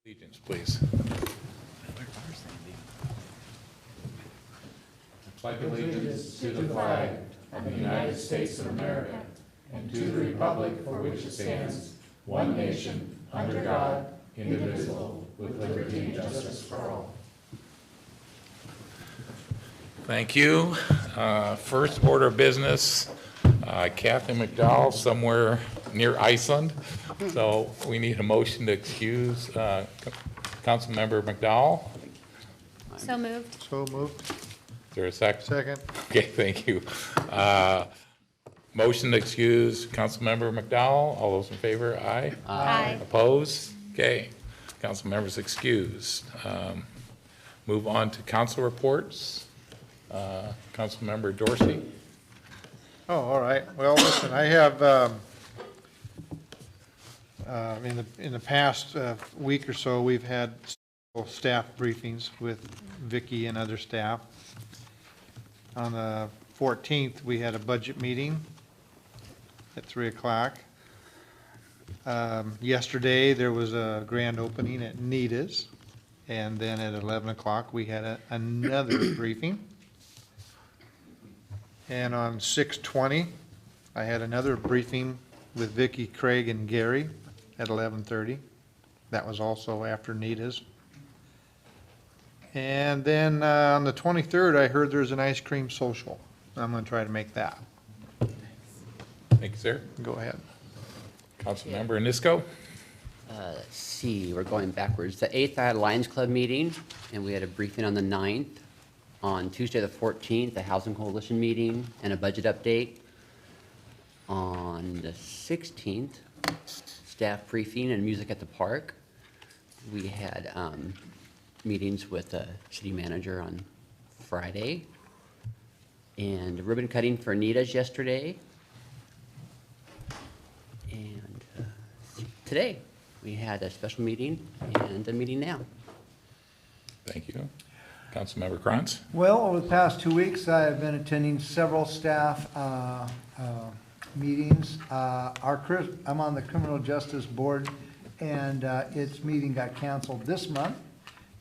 Allegiance, please. Pledge allegiance to the flag of the United States of America and to the republic for which it stands, one nation, under God, indivisible, with liberty and justice for all. Thank you. First order of business, Kathy McDowell somewhere near Iceland. So we need a motion to excuse Councilmember McDowell. So moved. So moved. Is there a second? Second. Okay, thank you. Motion to excuse Councilmember McDowell. All those in favor, aye? Aye. Opposed? Okay. Council members excused. Move on to council reports. Councilmember Dorsey. Oh, all right. Well, listen, I have, in the past week or so, we've had staff briefings with Vicki and other staff. On the 14th, we had a budget meeting at 3 o'clock. Yesterday, there was a grand opening at Nita's, and then at 11 o'clock, we had another briefing. And on 6/20, I had another briefing with Vicki, Craig, and Gary at 11:30. That was also after Nita's. And then on the 23rd, I heard there's an ice cream social. I'm going to try to make that. Thank you, sir. Go ahead. Councilmember Nisco. Let's see, we're going backwards. The 8th, I had a Lions Club meeting, and we had a briefing on the 9th. On Tuesday, the 14th, a Housing Coalition meeting and a budget update. On the 16th, staff briefing and music at the park. We had meetings with the city manager on Friday. And ribbon cutting for Anita's yesterday. And today, we had a special meeting and a meeting now. Thank you. Councilmember Krantz. Well, over the past 2 weeks, I have been attending several staff meetings. I'm on the Criminal Justice Board, and its meeting got canceled this month.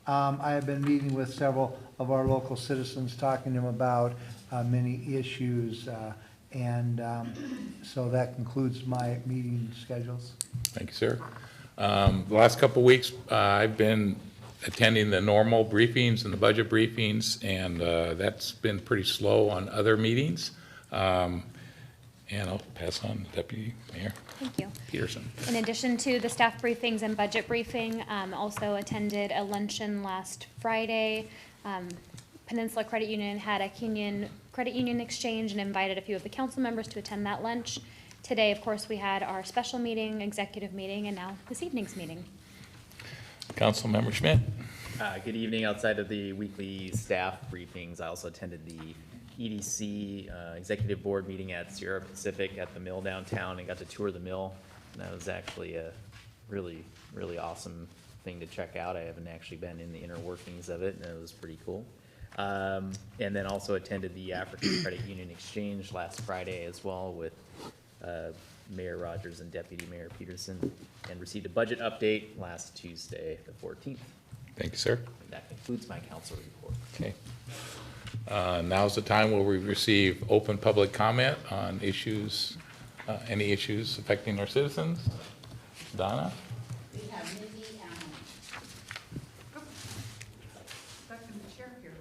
I have been meeting with several of our local citizens, talking to them about many issues, and so that concludes my meeting schedules. Thank you, sir. The last couple of weeks, I've been attending the normal briefings and the budget briefings, and that's been pretty slow on other meetings. And I'll pass on to Deputy Mayor Thank you. Peterson. In addition to the staff briefings and budget briefing, also attended a luncheon last Friday. Peninsula Credit Union had a credit union exchange and invited a few of the council members to attend that lunch. Today, of course, we had our special meeting, executive meeting, and now this evening's meeting. Councilmember Schmidt. Good evening. Outside of the weekly staff briefings, I also attended the EDC executive board meeting at Sierra Pacific at the mill downtown and got to tour the mill. And that was actually a really, really awesome thing to check out. I haven't actually been in the inner workings of it, and it was pretty cool. And then also attended the African Credit Union Exchange last Friday as well with Mayor Rogers and Deputy Mayor Peterson, and received a budget update last Tuesday, the 14th. Thank you, sir. And that concludes my council report. Okay. Now's the time where we receive open public comment on issues, any issues affecting our citizens. Donna? We have Mindy Allen. Stuck in the chair here.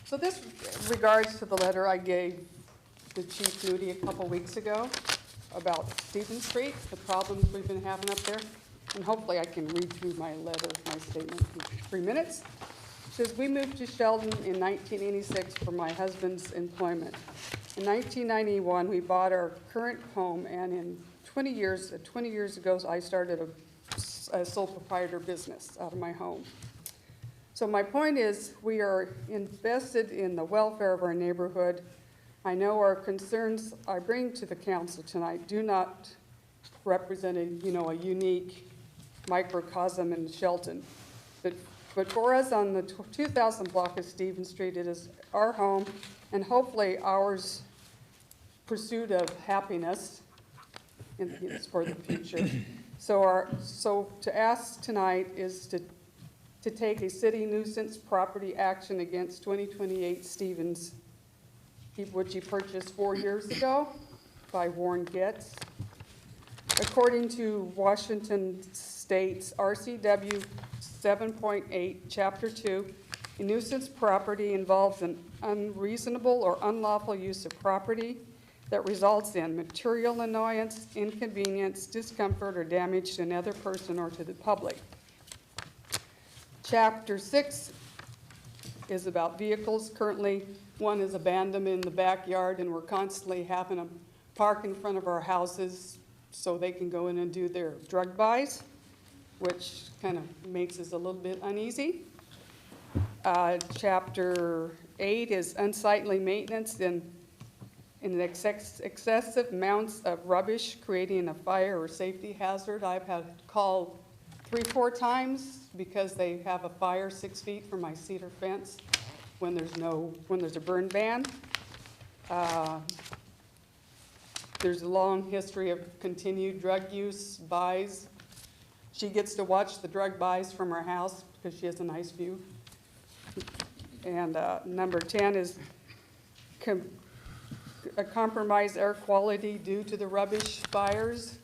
So this regards to the letter I gave to Chief Moody a couple weeks ago about Stephen Street, the problems we've been having up there. And hopefully I can read through my letter, my statement in 3 minutes. It says, we moved to Shelton in 1986 for my husband's employment. In 1991, we bought our current home, and in 20 years ago, I started a sole proprietor business out of my home. So my point is, we are invested in the welfare of our neighborhood. I know our concerns I bring to the council tonight do not represent a unique microcosm in Shelton. But for us on the 2000 block of Stevens Street, it is our home, and hopefully ours pursuit of happiness and it's for the future. So to ask tonight is to take a city nuisance property action against 2028 Stevens, which he purchased 4 years ago by Warren Getz. According to Washington State's RCW 7.8, Chapter 2, a nuisance property involves an unreasonable or unlawful use of property that results in material annoyance, inconvenience, discomfort, or damage to another person or to the public. Chapter 6 is about vehicles. Currently, one is abandoned in the backyard, and we're constantly having them park in front of our houses so they can go in and do their drug buys, which kind of makes us a little bit uneasy. Chapter 8 is unsightly maintenance in excessive amounts of rubbish, creating a fire or safety hazard. I've had called 3-4 times because they have a fire 6 feet from my cedar fence when there's a burn ban. There's a long history of continued drug use, buys. She gets to watch the drug buys from her house because she has a nice view. And number 10 is a compromised air quality due to the rubbish fires,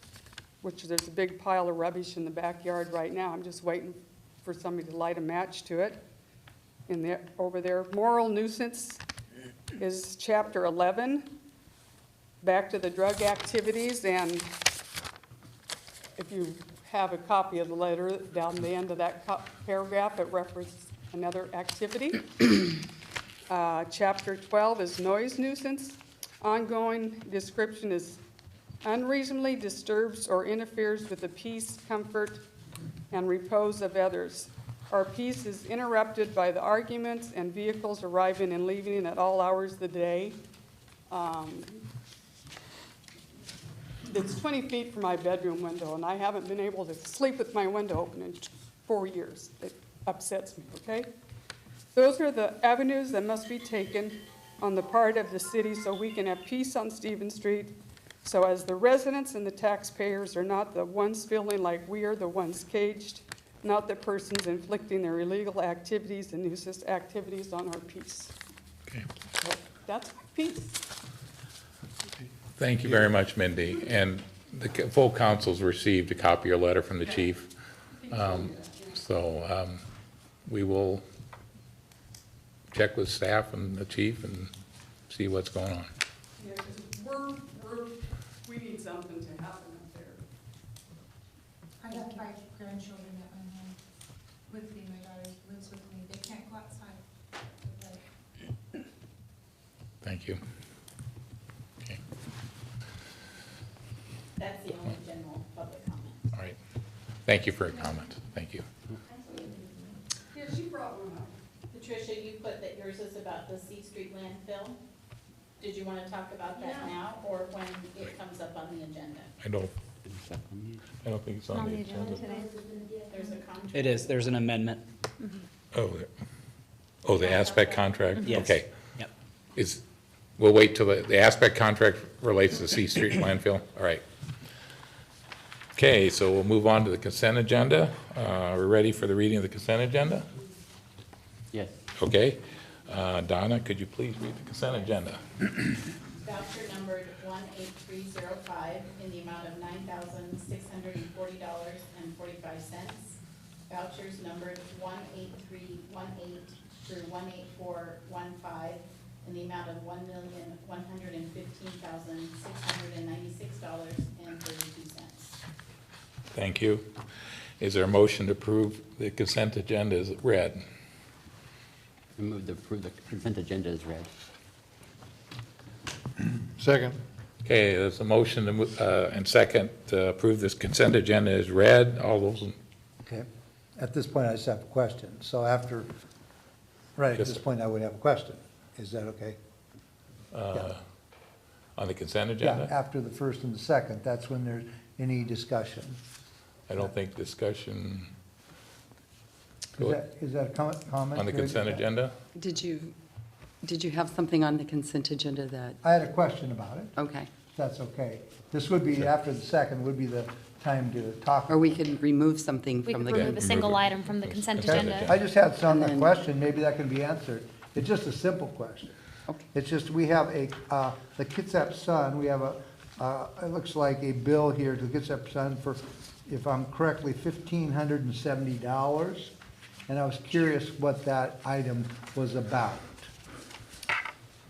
which there's a big pile of rubbish in the backyard right now. I'm just waiting for somebody to light a match to it. Over there, moral nuisance is Chapter 11. Back to the drug activities, and if you have a copy of the letter, down the end of that paragraph, it references another activity. Chapter 12 is noise nuisance. Ongoing description is unreasonably disturbs or interferes with the peace, comfort, and repose of others. Our peace is interrupted by the arguments and vehicles arriving and leaving at all hours of the day. It's 20 feet from my bedroom window, and I haven't been able to sleep with my window open in 4 years. It upsets me, okay? Those are the avenues that must be taken on the part of the city so we can have peace on Stevens Street, so as the residents and the taxpayers are not the ones feeling like we are the ones caged, not the persons inflicting their illegal activities and nuisance activities on our peace. Okay. So that's my piece. Thank you very much, Mindy. And the full council's received a copy of your letter from the chief. We will check with staff and the chief and see what's going on. Yeah, because we need something to happen up there. I have 5 grandchildren at my home with me. My daughter lives with me. They can't go outside. Thank you. Okay, That's the only general public comment. all right. Thank you for your comment. Thank you. Yeah, she brought one up. Patricia, you put that yours is about the C Street landfill. Did you want to talk about that now or when it comes up on the agenda? I don't think it's on the agenda. today. There's a contract. It is, there's an amendment. Oh, the aspect contract? Yes. Okay. Yep. We'll wait till the aspect contract relates to C Street landfill? All right. Okay, so we'll move on to the consent agenda. We're ready for the reading of the consent agenda? Yes. Okay. Donna, could you please read the consent agenda? Voucher numbered 18305 in the amount of $9,640.45. Vouchers numbered 18318 through 18415 in the amount of $1,115,696.32. Thank you. Is there a motion to approve the consent agenda as read? I move to approve the consent agenda as read. Second. Okay, there's a motion and second to approve this consent agenda as read. All those, Okay. At this point, I just have a question. So after, right, at Yes, this sir. point, I would have a question. Is that okay? on the consent Yeah, agenda? after the first and the second, that's when there's any discussion. I don't think discussion Is that a comment? on the consent agenda? Did you have something on the consent agenda that, I had a question about it. okay. that's okay. This would be, after the second, would be the time to talk. Or we could remove something We from could the. remove a single item from the consent Consent agenda. I just had a And then- question, maybe that can be answered. It's just a simple question. Okay. It's just, we have the Kitsap Sun, we have it looks like a bill here to the Kitsap Sun for, if I'm correctly, $1,570. And I was curious what that item was about.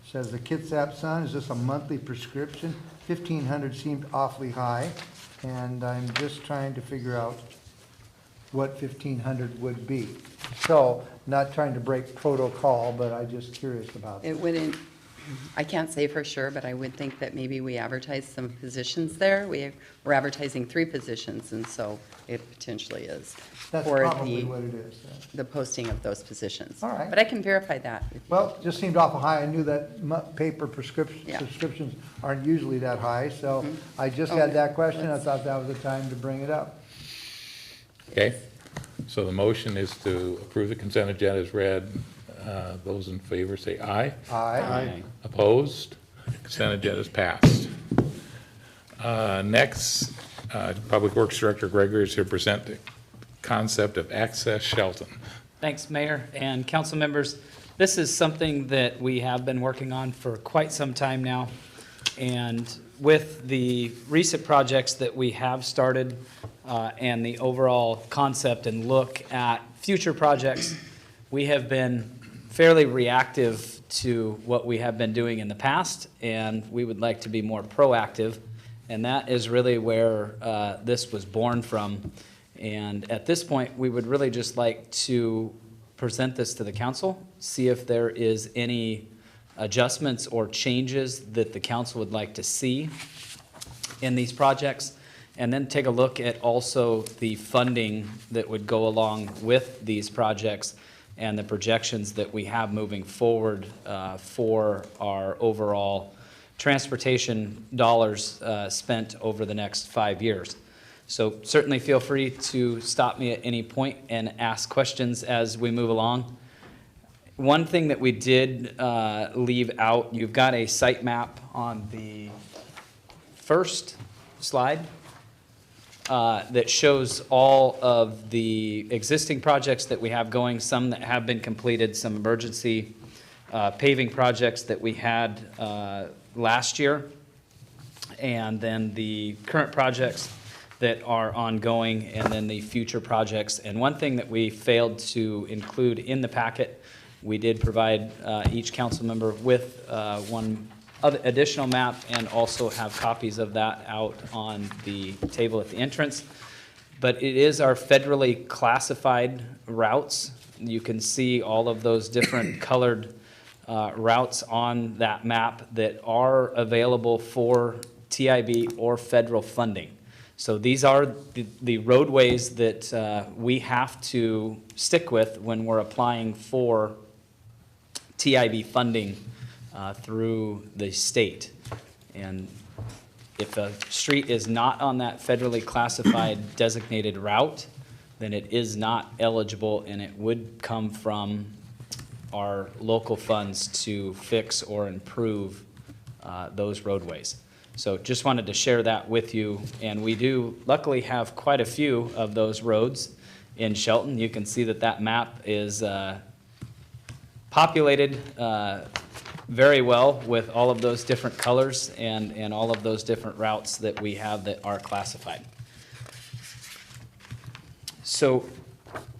Says the Kitsap Sun, is this a monthly prescription? 1,500 seemed awfully high, and I'm just trying to figure out what 1,500 would be. So, not trying to break protocol, but I'm just curious about that. It wouldn't, I can't say for sure, but I would think that maybe we advertise some positions there. We're advertising 3 positions, and so it potentially is That's for probably what it is. the posting of those positions. All right. But I can verify that. Well, it just seemed awful high. I knew that paper Yeah. subscriptions aren't usually that high, so Mm-hmm. I just had that question. I thought that was the time to bring it up. Okay, so the motion is to approve the consent agenda as read. Those in favor say aye. Aye. Opposed? Consent agenda is passed. Next, Public Works Director Gregory is here to present the concept of Access Shelton. Thanks, Mayor and council members. This is something that we have been working on for quite some time now. And with the recent projects that we have started and the overall concept and look at future projects, we have been fairly reactive to what we have been doing in the past, and we would like to be more proactive. And that is really where this was born from. And at this point, we would really just like to present this to the council, see if there is any adjustments or changes that the council would like to see in these projects, and then take a look at also the funding that would go along with these projects and the projections that we have moving forward for our overall transportation dollars spent over the next 5 years. So certainly feel free to stop me at any point and ask questions as we move along. One thing that we did leave out, you've got a site map on the first slide that shows all of the existing projects that we have going, some that have been completed, some emergency paving projects that we had last year, and then the current projects that are ongoing, and then the future projects. And one thing that we failed to include in the packet, we did provide each council member with one other additional map, and also have copies of that out on the table at the entrance. But it is our federally classified routes. You can see all of those different colored routes on that map that are available for TIB or federal funding. So these are the roadways that we have to stick with when we're applying for TIB funding through the state. And if a street is not on that federally classified designated route, then it is not eligible, and it would come from our local funds to fix or improve those roadways. So just wanted to share that with you. And we do luckily have quite a few of those roads in Shelton. You can see that that map is populated very well with all of those different colors and all of those different routes that we have that are classified. So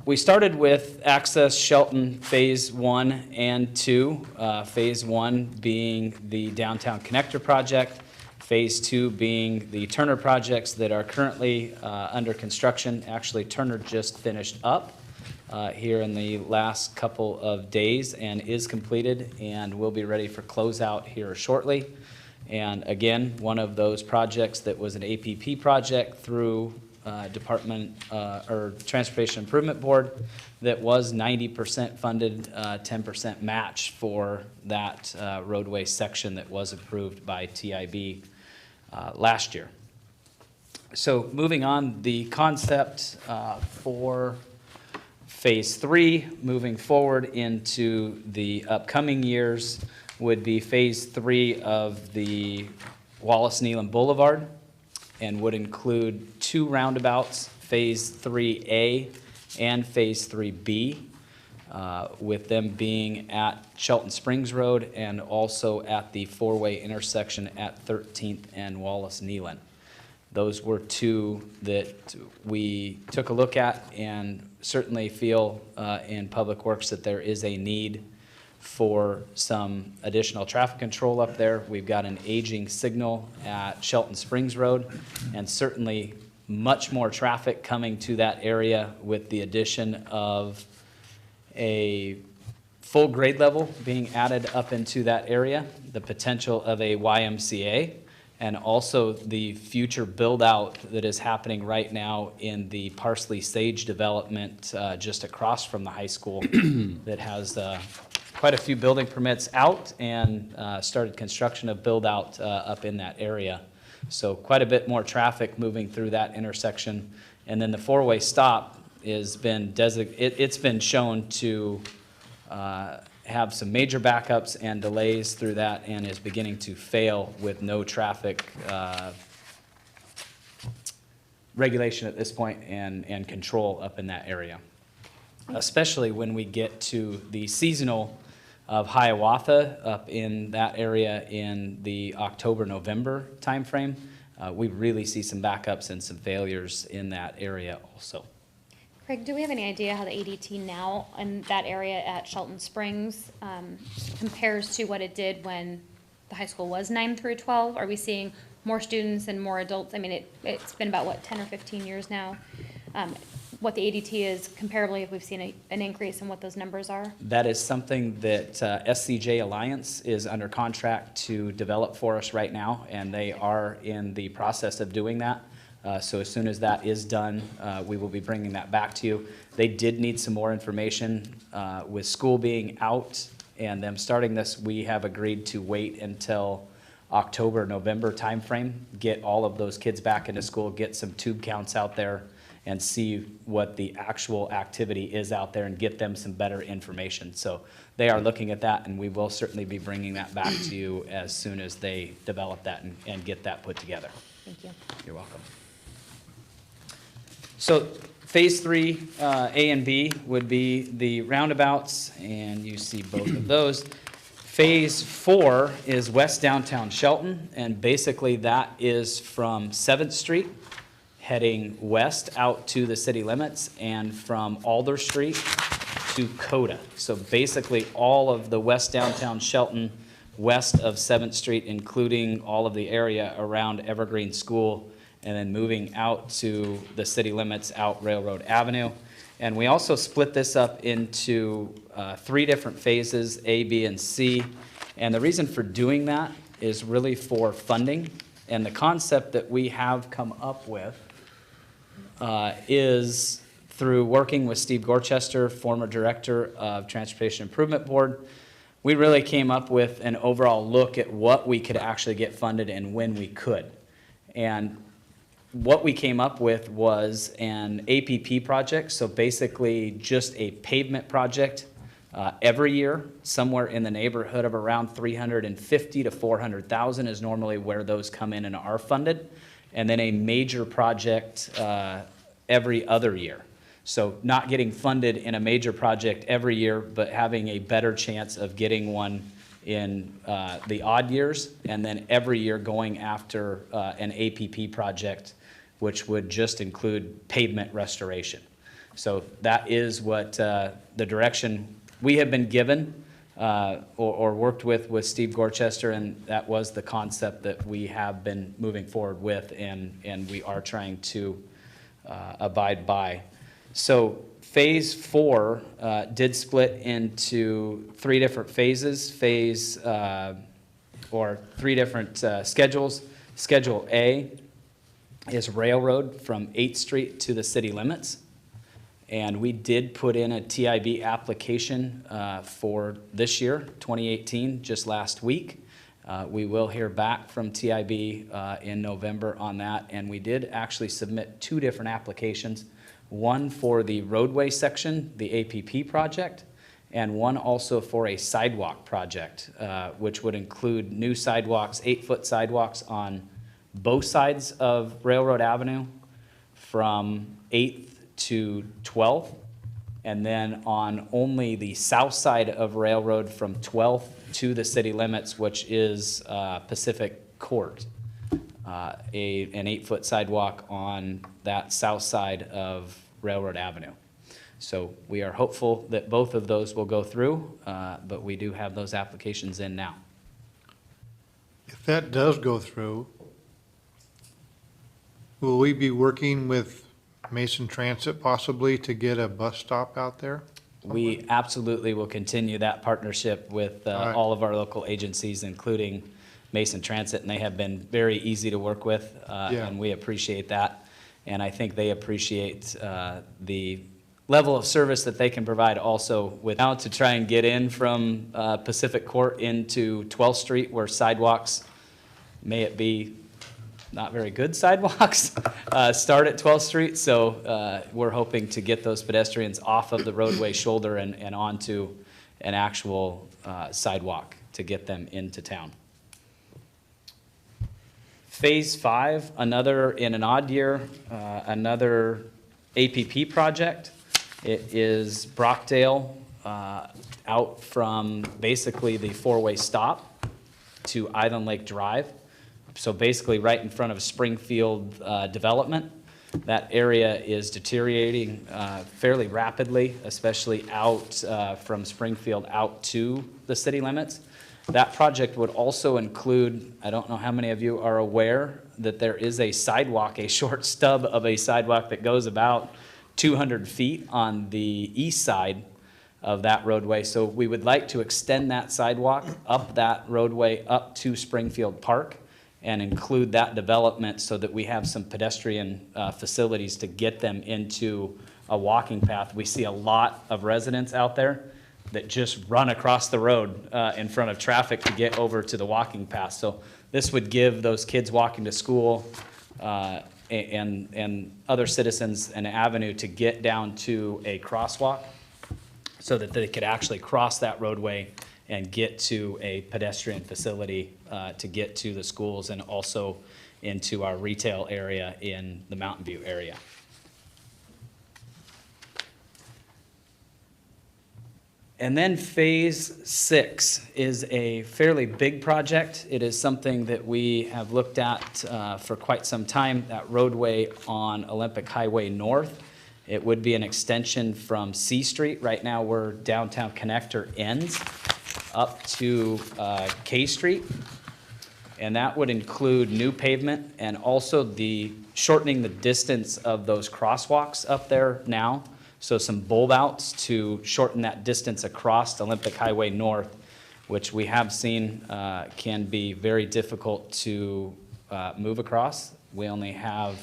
we started with Access Shelton Phase 1 and 2. Phase 1 being the Downtown Connector Project, Phase 2 being the Turner projects that are currently under construction. Actually, Turner just finished up here in the last couple of days and is completed and will be ready for closeout here shortly. And again, one of those projects that was an APP project through Department or Transportation Improvement Board that was 90% funded, 10% match for that roadway section that was approved by TIB last year. So moving on, the concept for Phase 3, moving forward into the upcoming years, would be Phase 3 of the Wallace Nealon Boulevard, and would include 2 roundabouts, Phase 3A and Phase 3B, with them being at Shelton Springs Road and also at the 4-way intersection at 13th and Wallace Nealon. Those were 2 that we took a look at and certainly feel in Public Works that there is a need for some additional traffic control up there. We've got an aging signal at Shelton Springs Road, and certainly much more traffic coming to that area with the addition of a full grade level being added up into that area, the potential of a YMCA, and also the future build-out that is happening right now in the Parsley Sage development just across from the high school that has quite a few building permits out and started construction of build-out up in that area. So quite a bit more traffic moving through that intersection. And then the 4-way stop has been it's been shown to have some major backups and delays through that, and is beginning to fail with no traffic regulation at this point and control up in that area. Especially when we get to the seasonal of Hiawatha up in that area in the October-November timeframe. We really see some backups and some failures in that area also. Craig, do we have any idea how the ADT now in that area at Shelton Springs compares to what it did when the high school was 9 through 12? Are we seeing more students and more adults? I mean, it's been about, what, 10 or 15 years now? What the ADT is comparably, if we've seen an increase in what those numbers are? That is something that SCJ Alliance is under contract to develop for us right now, and they are in the process of doing that. So as soon as that is done, we will be bringing that back to you. They did need some more information. With school being out and them starting this, we have agreed to wait until October, November timeframe, get all of those kids back into school, get some tube counts out there, and see what the actual activity is out there and get them some better information. So they are looking at that, and we will certainly be bringing that back to you as soon as they develop that and get that put together. Thank you. You're welcome. So Phase 3, A and B, would be the roundabouts, and you see both of those. Phase 4 is West Downtown Shelton, and basically that is from 7th Street heading west out to the city limits, and from Alder Street to Coda. So basically all of the West Downtown Shelton west of 7th Street, including all of the area around Evergreen School, and then moving out to the city limits out Railroad Avenue. And we also split this up into 3 different phases, A, B, and C. And the reason for doing that is really for funding. And the concept that we have come up with is through working with Steve Gorchester, former director of Transportation Improvement Board. We really came up with an overall look at what we could actually get funded and when we could. And what we came up with was an APP project, so basically just a pavement project every year, somewhere in the neighborhood of around 350 to 400,000 is normally where those come in and are funded, and then a major project every other year. So not getting funded in a major project every year, but having a better chance of getting one in the odd years, and then every year going after an APP project, which would just include pavement restoration. So that is what the direction we have been given or worked with Steve Gorchester, and that was the concept that we have been moving forward with, and we are trying to abide by. So Phase 4 did split into 3 different phases, or 3 different schedules. Schedule A is Railroad from 8th Street to the city limits. And we did put in a TIB application for this year, 2018, just last week. We will hear back from TIB in November on that. And we did actually submit 2 different applications, one for the roadway section, the APP project, and one also for a sidewalk project, which would include new sidewalks, 8-foot sidewalks on both sides of Railroad Avenue from 8th to 12th, and then on only the south side of Railroad from 12th to the city limits, which is Pacific Court. An 8-foot sidewalk on that south side of Railroad Avenue. So we are hopeful that both of those will go through, but we do have those applications in now. If that does go through, will we be working with Mason Transit possibly to get a bus stop out there? We absolutely will continue that partnership with All right. all of our local agencies, including Mason Transit, and they have been very easy to work with, Yeah. and we appreciate that. And I think they appreciate the level of service that they can provide also with now to try and get in from Pacific Court into 12th Street where sidewalks, may it be not very good sidewalks, start at 12th Street. So we're hoping to get those pedestrians off of the roadway shoulder and onto an actual sidewalk to get them into town. Phase 5, another, in an odd year, another APP project. It is Brockdale out from basically the 4-way stop to Island Lake Drive. So basically right in front of Springfield development. That area is deteriorating fairly rapidly, especially out from Springfield out to the city limits. That project would also include, I don't know how many of you are aware that there is a sidewalk, a short stub of a sidewalk that goes about 200 feet on the east side of that roadway. So we would like to extend that sidewalk up that roadway up to Springfield Park and include that development so that we have some pedestrian facilities to get them into a walking path. We see a lot of residents out there that just run across the road in front of traffic to get over to the walking path. So this would give those kids walking to school and other citizens an avenue to get down to a crosswalk so that they could actually cross that roadway and get to a pedestrian facility to get to the schools and also into our retail area in the Mountain View area. And then phase 6 is a fairly big project. It is something that we have looked at for quite some time, that roadway on Olympic Highway North. It would be an extension from C Street, right now where downtown connector ends, up to K Street. And that would include new pavement and also the shortening the distance of those crosswalks up there now. So some bulb outs to shorten that distance across Olympic Highway North, which we have seen can be very difficult to move across. We only have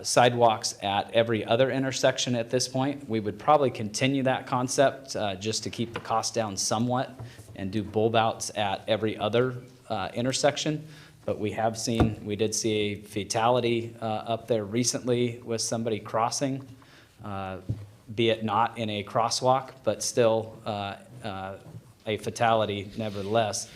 sidewalks at every other intersection at this point. We would probably continue that concept just to keep the cost down somewhat and do bulb outs at every other intersection. But we did see a fatality up there recently with somebody crossing, be it not in a crosswalk, but still a fatality nevertheless.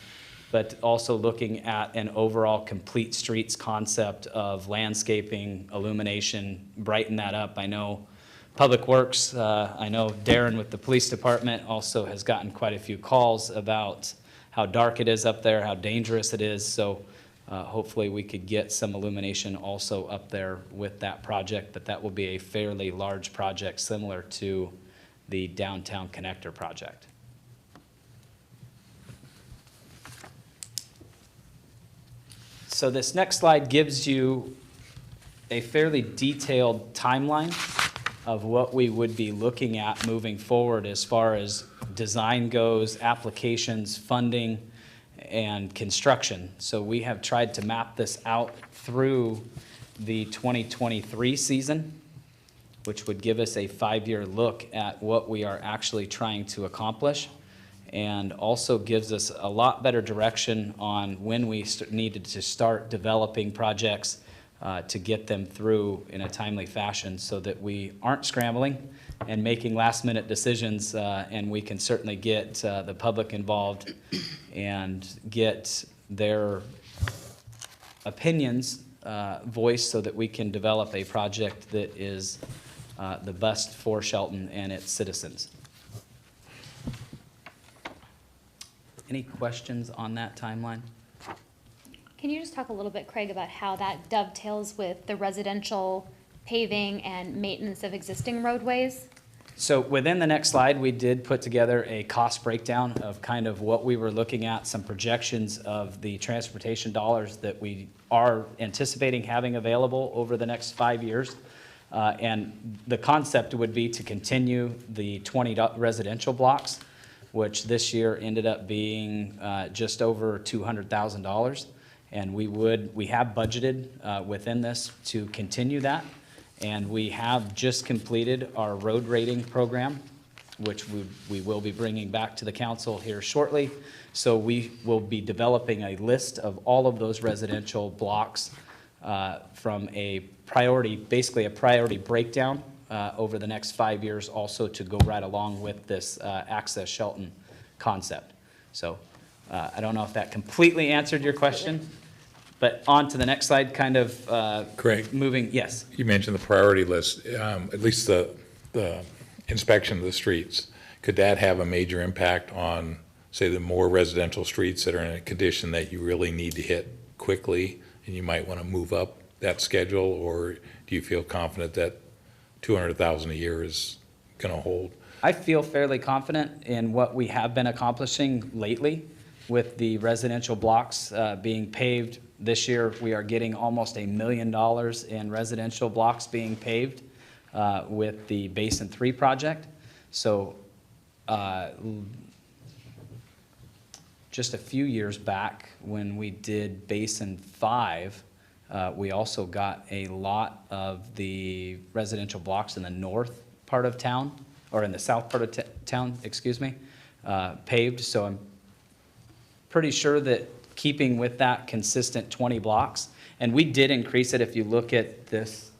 But also looking at an overall complete streets concept of landscaping, illumination, brighten that up. I know Public Works, I know Darren with the police department also has gotten quite a few calls about how dark it is up there, how dangerous it is. So hopefully we could get some illumination also up there with that project, but that will be a fairly large project similar to the downtown connector project. So this next slide gives you a fairly detailed timeline of what we would be looking at moving forward as far as design goes, applications, funding, and construction. So we have tried to map this out through the 2023 season, which would give us a 5-year look at what we are actually trying to accomplish, and also gives us a lot better direction on when we needed to start developing projects to get them through in a timely fashion so that we aren't scrambling and making last-minute decisions, and we can certainly get the public involved and get their opinions voiced so that we can develop a project that is the best for Shelton and its citizens. Any questions on that timeline? Can you just talk a little bit, Craig, about how that dovetails with the residential paving and maintenance of existing roadways? So within the next slide, we did put together a cost breakdown of kind of what we were looking at, some projections of the transportation dollars that we are anticipating having available over the next 5 years. And the concept would be to continue the 20 residential blocks, which this year ended up being just over $200,000. And we have budgeted within this to continue that. And we have just completed our road rating program, which we will be bringing back to the council here shortly. So we will be developing a list of all of those residential blocks from a priority, basically a priority breakdown over the next 5 years, also to go right along with this Access Shelton concept. So I don't know if that completely answered your question. But on to the next slide, kind of Craig, moving, yes. you mentioned the priority list, at least the inspection of the streets. Could that have a major impact on, say, the more residential streets that are in a condition that you really need to hit quickly and you might want to move up that schedule? Or do you feel confident that $200,000 a year is going to hold? I feel fairly confident in what we have been accomplishing lately with the residential blocks being paved. This year, we are getting almost $1 million in residential blocks being paved with the Basin 3 project. So just a few years back, when we did Basin 5, we also got a lot of the residential blocks in the north part of town, or in the south part of town, excuse me, paved. So I'm pretty sure that keeping with that consistent 20 blocks, and we did increase it. If you look at this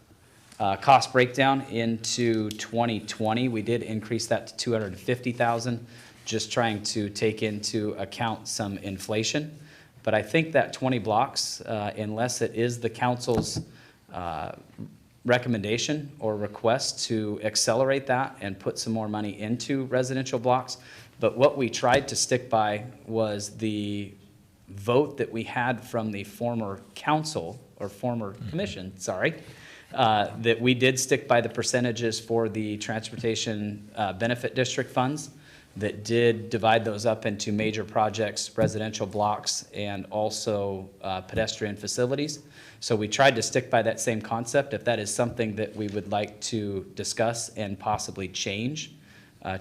cost breakdown into 2020, we did increase that to 250,000, just trying to take into account some inflation. But I think that 20 blocks, unless it is the council's recommendation or request to accelerate that and put some more money into residential blocks. But what we tried to stick by was the vote that we had from the former council, or former commission, sorry, that we did stick by the percentages for the transportation benefit district funds, that did divide those up into major projects, residential blocks, and also pedestrian facilities. So we tried to stick by that same concept. If that is something that we would like to discuss and possibly change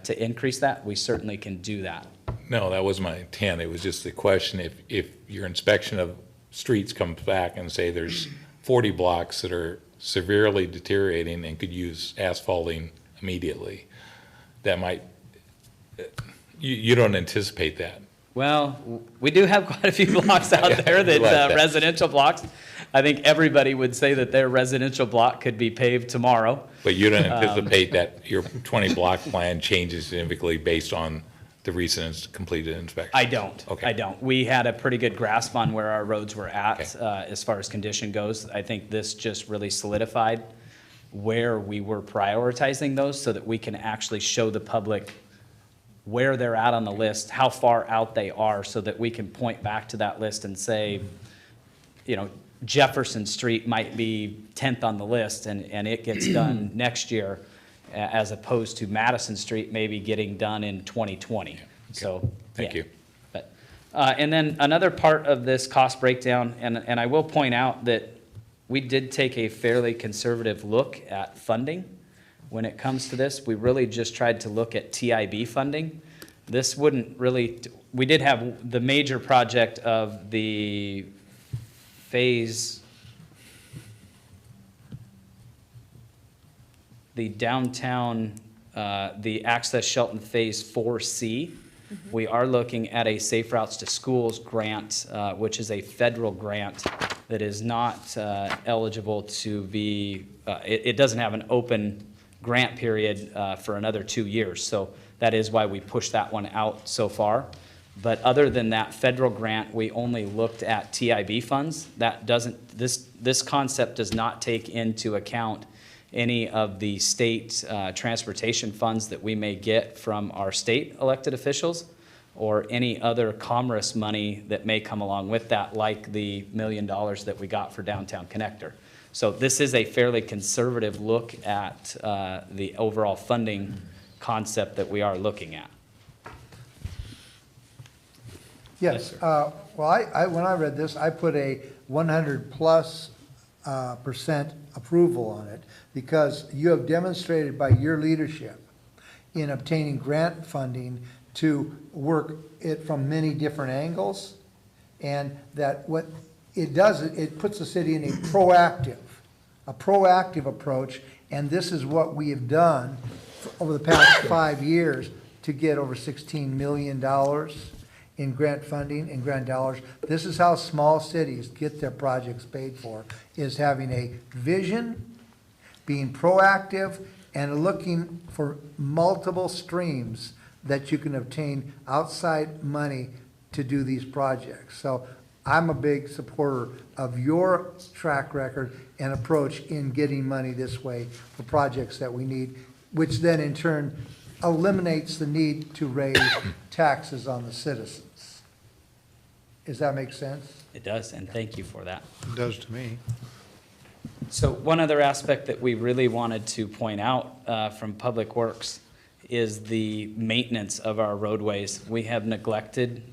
to increase that, we certainly can do that. No, that was my intent. It was just the question, if your inspection of streets comes back and say there's 40 blocks that are severely deteriorating and could use asphalting immediately, that might, you don't anticipate that. Well, we do have quite a few blocks out there that residential blocks. I think everybody would say that their residential block could be paved tomorrow. But you don't anticipate that your 20 block plan changes significantly based on the recent completed inspection? I don't. Okay. I don't. We had a pretty good grasp on where our roads were at as far as condition goes. I think this just really solidified where we were prioritizing those so that we can actually show the public where they're at on the list, how far out they are, so that we can point back to that list and say, you know, Jefferson Street might be 10th on the list and it gets done next year, as opposed to Madison Street maybe getting done in 2020. Okay. So, Thank you. But, and then another part of this cost breakdown, and I will point out that we did take a fairly conservative look at funding. When it comes to this, we really just tried to look at TIB funding. This wouldn't really, we did have the major project of the the downtown, the Access Shelton Phase 4C. We are looking at a Safe Routes to Schools grant, which is a federal grant that is not eligible to be, it doesn't have an open grant period for another 2 years. So that is why we pushed that one out so far. But other than that federal grant, we only looked at TIB funds. That doesn't, this concept does not take into account any of the state transportation funds that we may get from our state elected officials, or any other commerce money that may come along with that, like the $1 million that we got for Downtown Connector. So this is a fairly conservative look at the overall funding concept that we are looking at. Yes, well, when I read this, I put a 100+% approval on it, because you have demonstrated by your leadership in obtaining grant funding to work it from many different angles, and that what it does, it puts the city in a proactive approach, and this is what we have done over the past 5 years to get over $16 million in grant funding and grant dollars. This is how small cities get their projects paid for, is having a vision, being proactive, and looking for multiple streams that you can obtain outside money to do these projects. So I'm a big supporter of your track record and approach in getting money this way for projects that we need, which then in turn eliminates the need to raise taxes on the citizens. Does that make sense? It does, and thank you for that. It does to me. So one other aspect that we really wanted to point out from Public Works is the maintenance of our roadways. We have neglected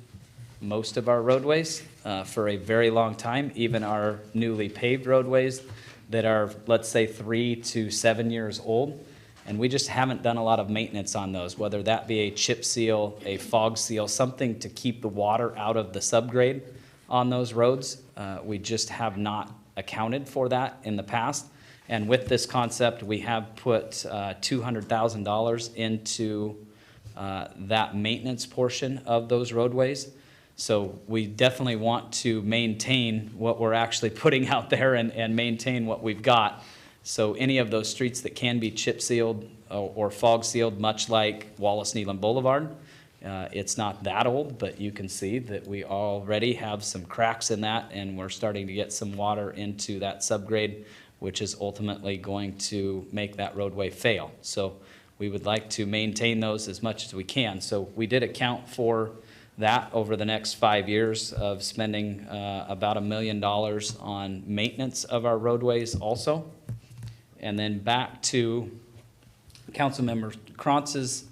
most of our roadways for a very long time, even our newly paved roadways that are, let's say, 3 to 7 years old. And we just haven't done a lot of maintenance on those, whether that be a chip seal, a fog seal, something to keep the water out of the subgrade on those roads. We just have not accounted for that in the past. And with this concept, we have put $200,000 into that maintenance portion of those roadways. So we definitely want to maintain what we're actually putting out there and maintain what we've got. So any of those streets that can be chip sealed or fog sealed, much like Wallace Neelan Boulevard, it's not that old, but you can see that we already have some cracks in that, and we're starting to get some water into that subgrade, which is ultimately going to make that roadway fail. So we would like to maintain those as much as we can. So we did account for that over the next 5 years of spending about $1 million on maintenance of our roadways also. And then back to Councilmember Kranz's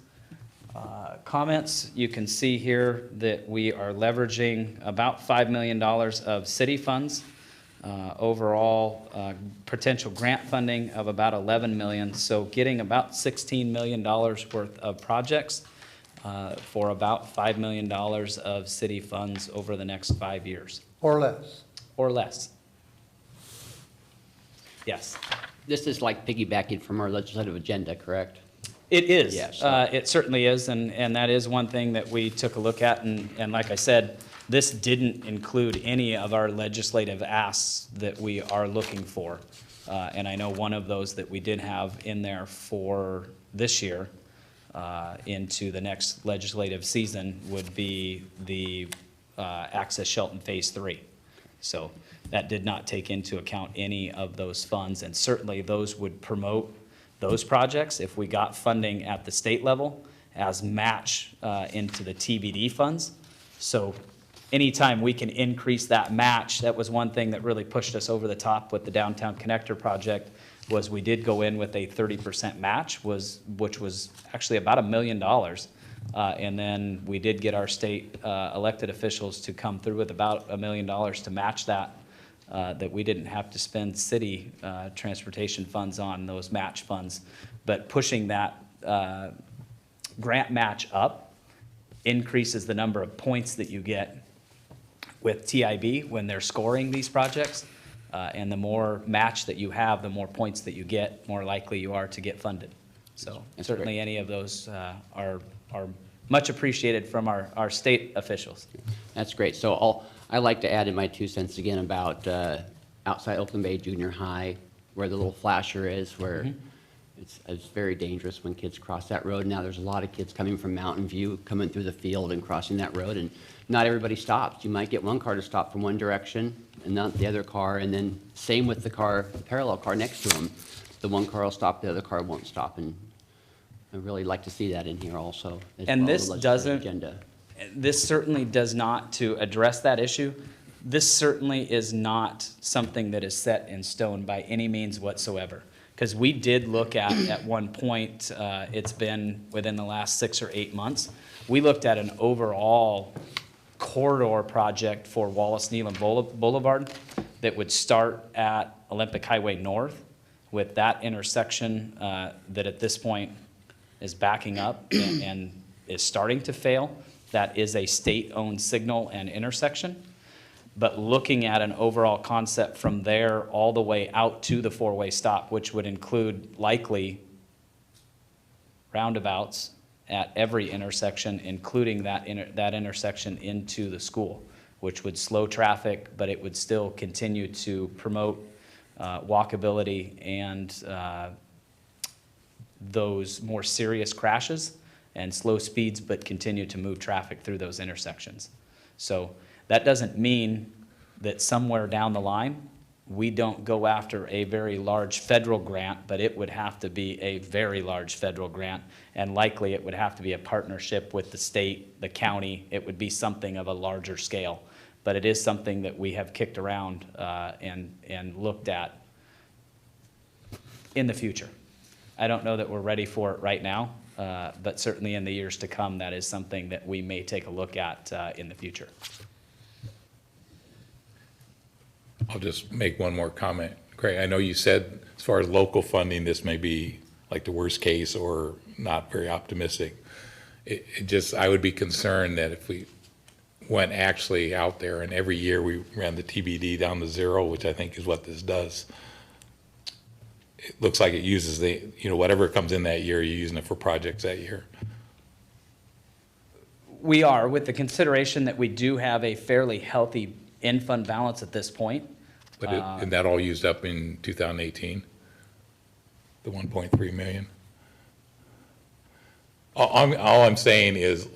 comments. You can see here that we are leveraging about $5 million of city funds. Overall potential grant funding of about $11 million. So getting about $16 million worth of projects for about $5 million of city funds over the next 5 years. Or less. Or less. Yes. This is like piggybacking from our legislative agenda, correct? It is. Yes. It certainly is, and that is one thing that we took a look at, and like I said, this didn't include any of our legislative asks that we are looking for. And I know one of those that we did have in there for this year into the next legislative season would be the Access Shelton Phase 3. So that did not take into account any of those funds, and certainly those would promote those projects if we got funding at the state level as match into the TBD funds. So anytime we can increase that match, that was one thing that really pushed us over the top with the Downtown Connector project, was we did go in with a 30% match, which was actually about $1 million. And then we did get our state elected officials to come through with about $1 million to match that, that we didn't have to spend city transportation funds on those match funds. But pushing that grant match up increases the number of points that you get with TIB when they're scoring these projects. And the more match that you have, the more points that you get, more likely you are to get funded. So That's certainly great. any of those are much appreciated from our state officials. That's great. So I like to add in my 2 cents again about outside Oakland Bay Junior High, where the little flasher is, where it's very dangerous when kids cross that road. Now, there's a lot of kids coming from Mountain View, coming through the field and crossing that road, and not everybody stops. You might get one car to stop from one direction and not the other car, and then same with the car, the parallel car next to them. The one car will stop, the other car won't stop, and I'd really like to see that in here also. as And well, the this legislative doesn't- agenda. This certainly does not, to address that issue, this certainly is not something that is set in stone by any means whatsoever. Because we did look at one point, it's been within the last 6 or 8 months, we looked at an overall corridor project for Wallace Nealon Boulevard that would start at Olympic Highway North with that intersection that at this point is backing up and is starting to fail. That is a state-owned signal and intersection. But looking at an overall concept from there all the way out to the four-way stop, which would include likely roundabouts at every intersection, including that intersection into the school, which would slow traffic, but it would still continue to promote walkability and those more serious crashes and slow speeds, but continue to move traffic through those intersections. So that doesn't mean that somewhere down the line, we don't go after a very large federal grant, but it would have to be a very large federal grant, and likely it would have to be a partnership with the state, the county. It would be something of a larger scale. But it is something that we have kicked around and looked at in the future. I don't know that we're ready for it right now, but certainly in the years to come, that is something that we may take a look at in the future. I'll just make one more comment. Craig, I know you said as far as local funding, this may be like the worst case or not very optimistic. I would be concerned that if we went actually out there and every year we ran the TBD down to zero, which I think is what this does, it looks like it uses whatever comes in that year, you're using it for projects that year. We are, with the consideration that we do have a fairly healthy in-fund balance at this point. But isn't that all used up in 2018? The 1.3 million? All I'm saying is,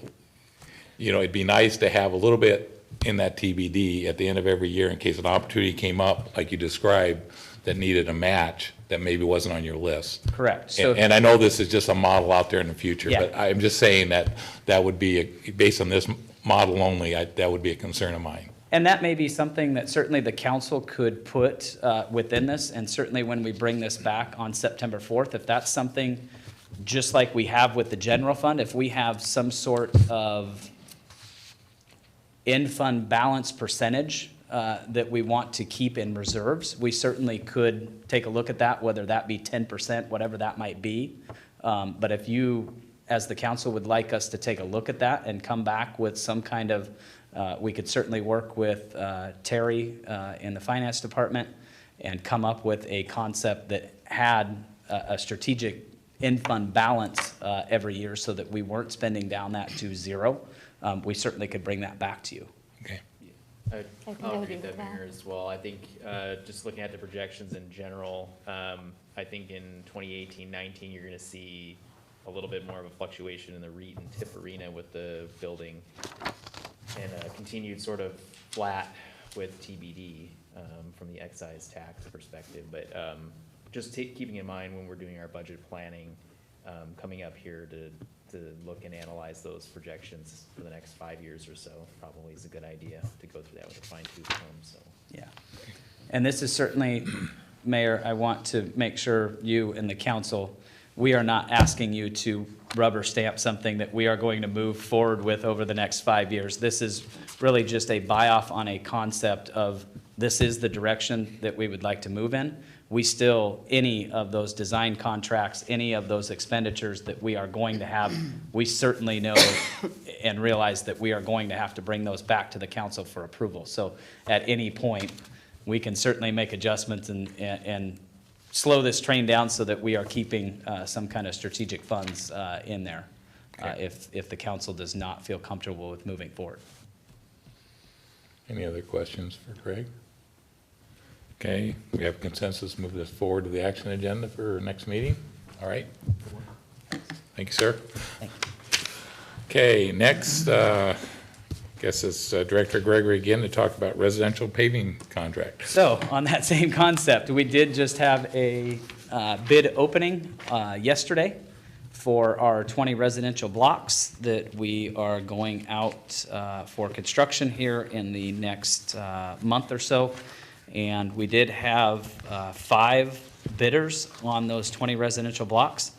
it'd be nice to have a little bit in that TBD at the end of every year in case an opportunity came up, like you described, that needed a match that maybe wasn't on your list. Correct. So, And I know this is just a model out there in the future, Yeah. but I'm just saying that would be, based on this model only, that would be a concern of mine. and that may be something that certainly the council could put within this, and certainly when we bring this back on September 4th, if that's something, just like we have with the general fund, if we have some sort of in-fund balance percentage that we want to keep in reserves, we certainly could take a look at that, whether that be 10%, whatever that might be. But if you, as the council, would like us to take a look at that and come back with some kind of, we could certainly work with Terry in the finance department and come up with a concept that had a strategic in-fund balance every year so that we weren't spending down that to zero. We certainly could bring that back to you. Okay. think I I'll would agree agree with with that, that. Mayor, as well. I think, just looking at the projections in general, I think in 2018-19, you're gonna see a little bit more of a fluctuation in the REIT and TIP arena with the building, and a continued sort of flat with TBD, from the excise tax perspective. But, just keeping in mind when we're doing our budget planning, coming up here to look and analyze those projections for the next 5 years or so, probably is a good idea to go through that with a fine-tooth comb, so. Yeah. And this is certainly, Mayor, I want to make sure you and the council, we are not asking you to rubber stamp something that we are going to move forward with over the next 5 years. This is really just a buy-off on a concept of this is the direction that we would like to move in. We still, any of those design contracts, any of those expenditures that we are going to have, we certainly know and realize that we are going to have to bring those back to the council for approval. So at any point, we can certainly make adjustments and slow this train down so that we are keeping some kind of strategic funds in there if the council does not feel comfortable with moving forward. Any other questions for Craig? Okay, we have consensus, move this forward to the action agenda for our next meeting. All right. Thank you, sir. Okay, next, guess it's Director Gregory again to talk about residential paving contract. So, on that same concept, we did just have a bid opening yesterday for our 20 residential blocks that we are going out for construction here in the next month or so. And we did have 5 bidders on those 20 residential blocks.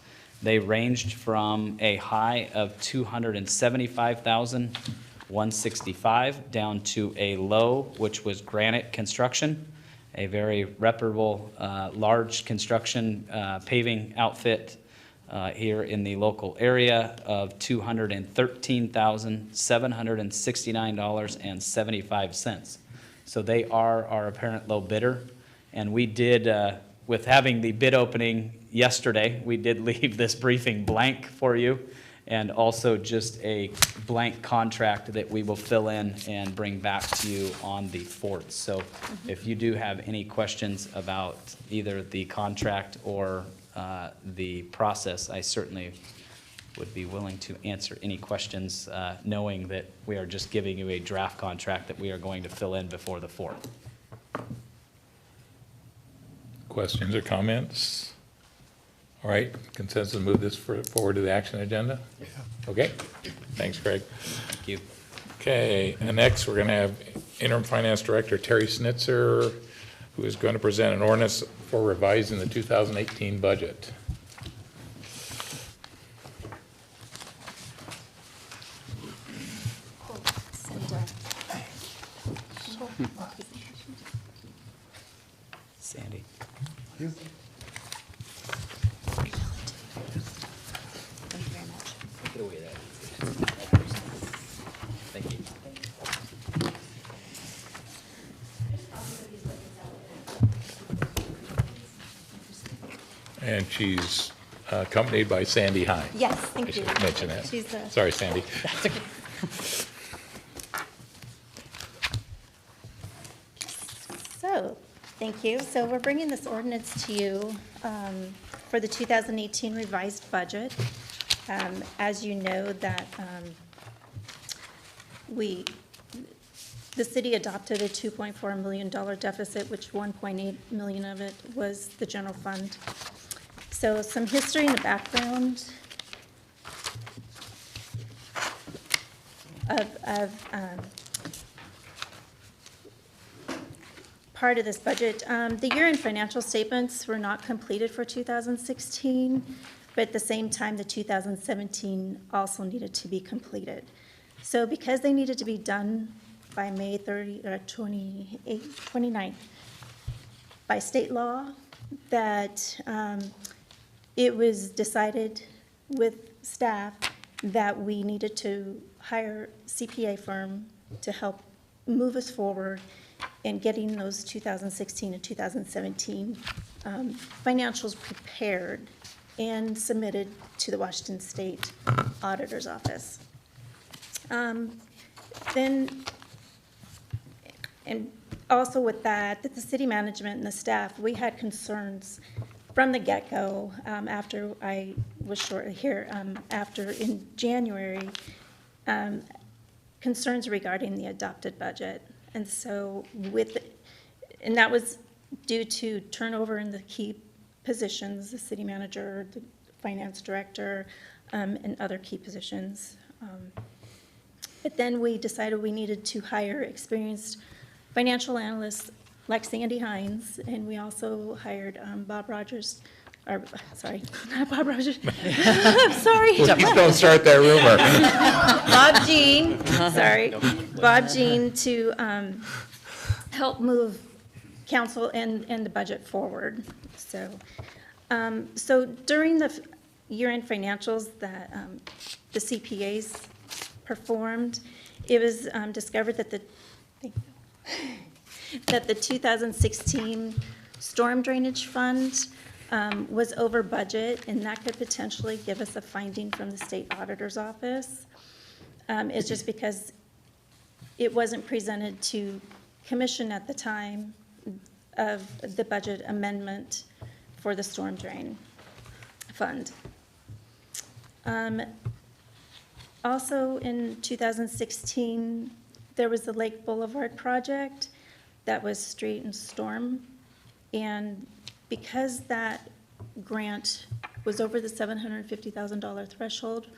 They ranged from a high of $275,165 down to a low, which was Granite Construction, a very reputable, large construction paving outfit here in the local area, of $213,769.75. So they are our apparent low bidder. And we did, with having the bid opening yesterday, we did leave this briefing blank for you, and also just a blank contract that we will fill in and bring back to you on the 4th. So if you do have any questions about either the contract or the process, I certainly would be willing to answer any questions, knowing that we are just giving you a draft contract that we are going to fill in before the 4th. Questions or comments? All right, consensus, move this forward to the action agenda? Yeah. Okay, thanks, Craig. Thank you. Okay, and next, we're going to have Interim Finance Director Terry Snitzer, who is going to present an ordinance for revising the 2018 budget. Sandy. Thank you very much. Get away with that. Thank you. And she's accompanied by Sandy Hine. Yes, I thank you. should mention that. She's Sorry, Sandy. So, thank you. So we're bringing this ordinance to you for the 2018 revised budget. As you know, that the city adopted a $2.4 million deficit, which 1.8 million of it was the general fund. So some history in the background of part of this budget. The year-end financial statements were not completed for 2016, but at the same time, the 2017 also needed to be completed. So because they needed to be done by May 29th, by state law, that it was decided with staff that we needed to hire a CPA firm to help move us forward in getting those 2016 and 2017 financials prepared and submitted to the Washington State Auditor's Office. Then, and also with that, the city management and the staff, we had concerns from the get-go, after I was short here, after in January, concerns regarding the adopted budget. And so and that was due to turnover in the key positions, the city manager, the finance director, and other key positions. But then we decided we needed to hire experienced financial analysts like Sandy Hines, and we also hired Bob Rogers, or, sorry, not Bob Rogers, I'm sorry. Please don't start that rumor. Bob Jean, sorry, Bob Jean to help move council and the budget forward. So, so during the year-end financials that the CPAs performed, it was discovered that the 2016 storm drainage fund was over budget, and that could potentially give us a finding from the state auditor's office. It's just because it wasn't presented to commission at the time of the budget amendment for the storm drain fund. Also, in 2016, there was the Lake Boulevard project that was street and storm. And because that grant was over the $750,000 threshold,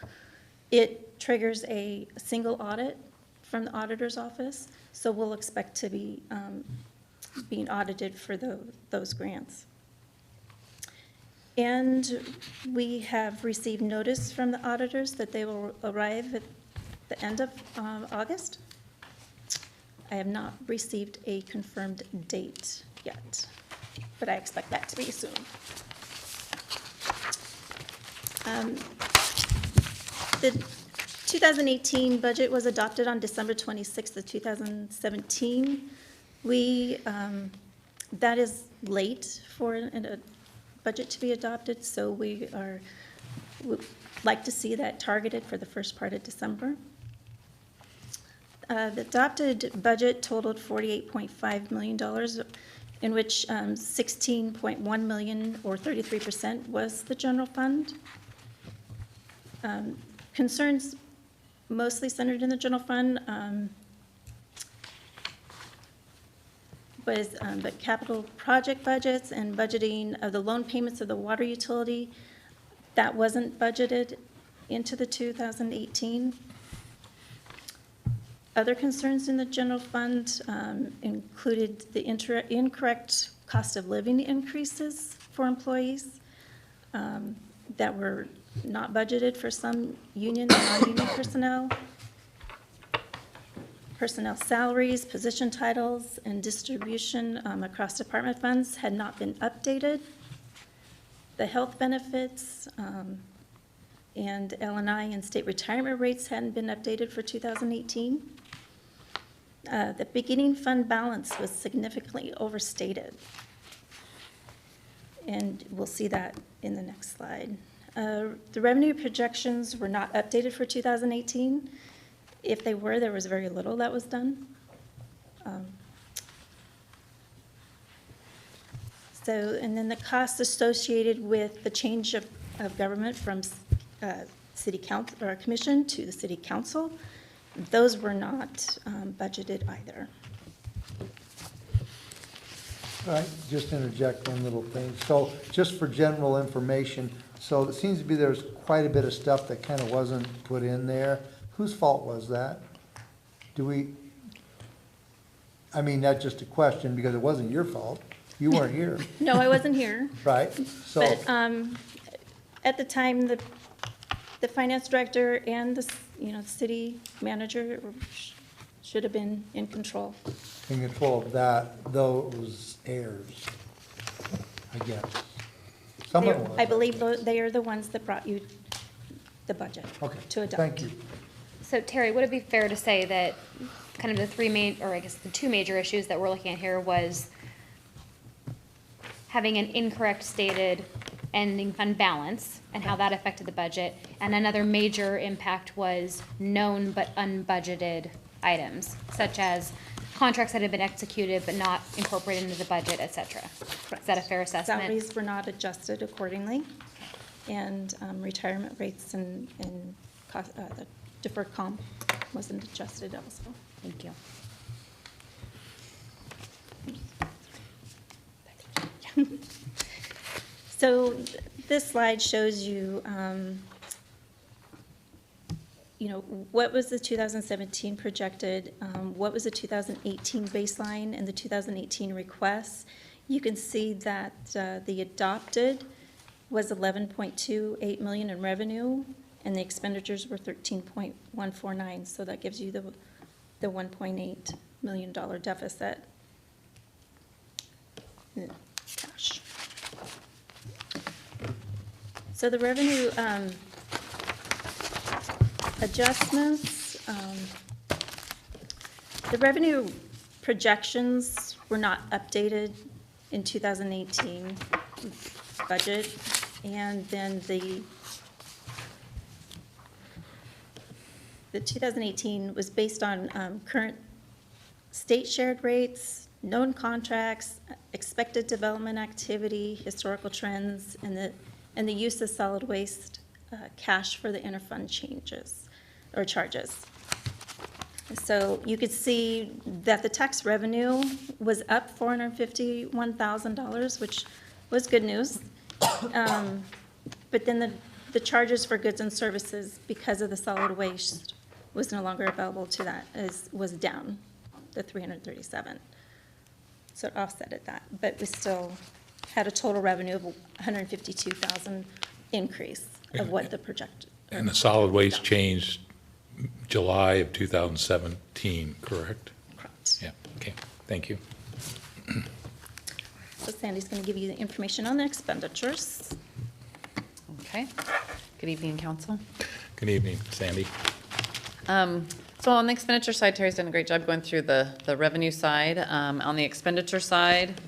it triggers a single audit from the auditor's office. So we'll expect to be being audited for those grants. And we have received notice from the auditors that they will arrive at the end of August. I have not received a confirmed date yet, but I expect that to be soon. The 2018 budget was adopted on December 26th of 2017. That is late for a budget to be adopted, so would like to see that targeted for the first part of December. The adopted budget totaled $48.5 million, in which 16.1 million, or 33%, was the general fund. Concerns mostly centered in the general fund, but capital project budgets and budgeting of the loan payments of the water utility, that wasn't budgeted into the 2018. Other concerns in the general fund included the incorrect cost of living increases for employees that were not budgeted for some union and non-union personnel. Personnel salaries, position titles, and distribution across department funds had not been updated. The health benefits and L&I and state retirement rates hadn't been updated for 2018. The beginning fund balance was significantly overstated. And we'll see that in the next slide. The revenue projections were not updated for 2018. If they were, there was very little that was done. And then the costs associated with the change of government from city council or commission to the city council, those were not budgeted either. All right, just interject one little thing. So just for general information, so it seems to be there's quite a bit of stuff that kind of wasn't put in there. Whose fault was that? I mean, that's just a question because it wasn't your fault. You weren't here. No, I wasn't here. Right, so. But at the time, the finance director and the city manager should have been in control. In control of those errors, I guess. Someone was. I believe they are the ones that brought you the budget to adopt. Thank you. So Terry, would it be fair to say that kind of the the two major issues that we're looking at here was having an incorrect stated ending fund balance and how that affected the budget, and another major impact was known but unbudgeted items, such as contracts that had been executed but not incorporated into the budget, et cetera. Is that a fair assessment? Salaries were not adjusted accordingly, and retirement rates and cost, the deferred comp wasn't adjusted also. Thank you. So this slide shows you, what was the 2017 projected, what was the 2018 baseline and the 2018 requests. You can see that the adopted was 11.28 million in revenue, and the expenditures were 13.149. So that gives you the $1.8 million deficit in cash. So the revenue adjustments, the revenue projections were not updated in 2018 budget, and then the 2018 was based on current state shared rates, known contracts, expected development activity, historical trends, and the use of solid waste cash for the interfund changes or charges. So you could see that the tax revenue was up $451,000, which was good news. But then the charges for goods and services, because of the solid waste, was no longer available to that, was down, the 337. So it offsetted that, but we still had a total revenue of 152,000 increase of what the projected. And the solid waste changed July of 2017, correct? Correct. Yeah, okay, thank you. So Sandy's going to give you the information on the expenditures. Okay. Good evening, council. Good evening, Sandy. So on the expenditure side, Terry's done a great job going through the revenue side. On the expenditure side,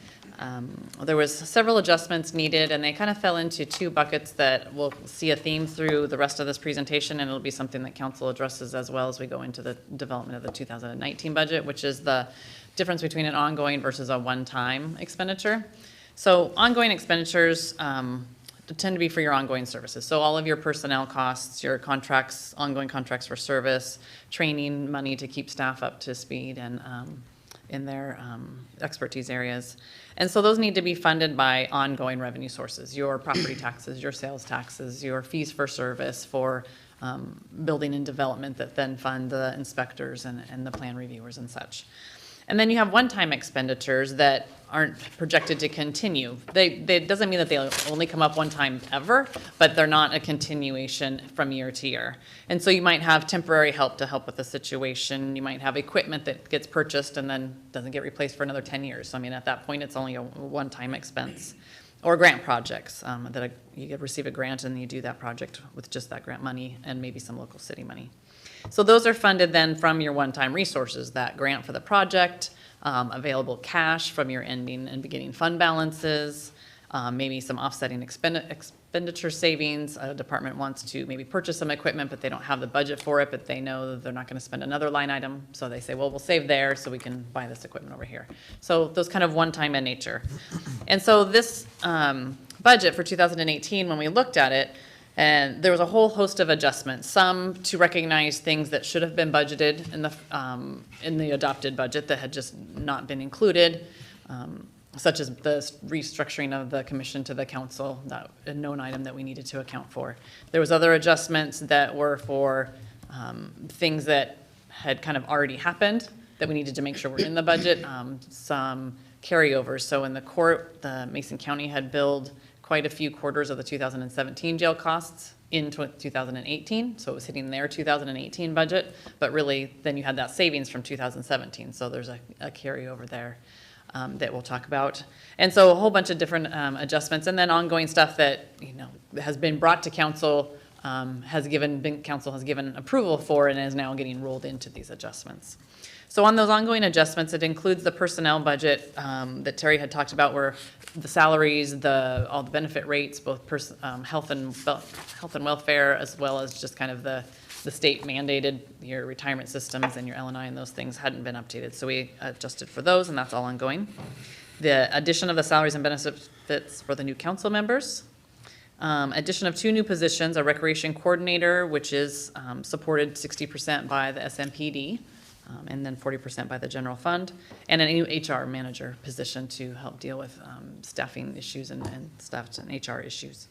there was several adjustments needed, and they kind of fell into two buckets that we'll see a theme through the rest of this presentation, and it'll be something that council addresses as well as we go into the development of the 2019 budget, which is the difference between an ongoing versus a one-time expenditure. So ongoing expenditures tend to be for your ongoing services. So all of your personnel costs, your contracts, ongoing contracts for service, training, money to keep staff up to speed and in their expertise areas. And so those need to be funded by ongoing revenue sources, your property taxes, your sales taxes, your fees for service, for building and development that then fund the inspectors and the plan reviewers and such. And then you have one-time expenditures that aren't projected to continue. They doesn't mean that they'll only come up one time ever, but they're not a continuation from year to year. And so you might have temporary help to help with the situation. You might have equipment that gets purchased and then doesn't get replaced for another 10 years. So I mean, at that point, it's only a one-time expense. Or grant projects, that you receive a grant and you do that project with just that grant money and maybe some local city money. So those are funded then from your one-time resources, that grant for the project, available cash from your ending and beginning fund balances, maybe some offsetting expenditure savings. A department wants to maybe purchase some equipment, but they don't have the budget for it, but they know that they're not going to spend another line item. So they say, well, we'll save there so we can buy this equipment over here. So those kind of one-time in nature. And so this budget for 2018, when we looked at it, and there was a whole host of adjustments, some to recognize things that should have been budgeted in the adopted budget that had just not been included, such as the restructuring of the commission to the council, that a known item that we needed to account for. There was other adjustments that were for things that had kind of already happened that we needed to make sure were in the budget, some carryovers. So in the court, the Mason County had billed quite a few quarters of the 2017 jail costs in 2018, so it was hitting their 2018 budget, but really then you had that savings from 2017, so there's a carryover there that we'll talk about. And so a whole bunch of different adjustments, and then ongoing stuff that has been brought to council, council has given approval for and is now getting rolled into these adjustments. So on those ongoing adjustments, it includes the personnel budget that Terry had talked about, where the salaries, all the benefit rates, both health and welfare, as well as just kind of the state mandated, your retirement systems and your L&I and those things hadn't been updated. So we adjusted for those, and that's all ongoing. The addition of the salaries and benefits for the new council members. Addition of 2 new positions, a recreation coordinator, which is supported 60% by the SMPD. And then 40% by the general fund, and a new HR manager position to help deal with staffing issues and staff and HR issues.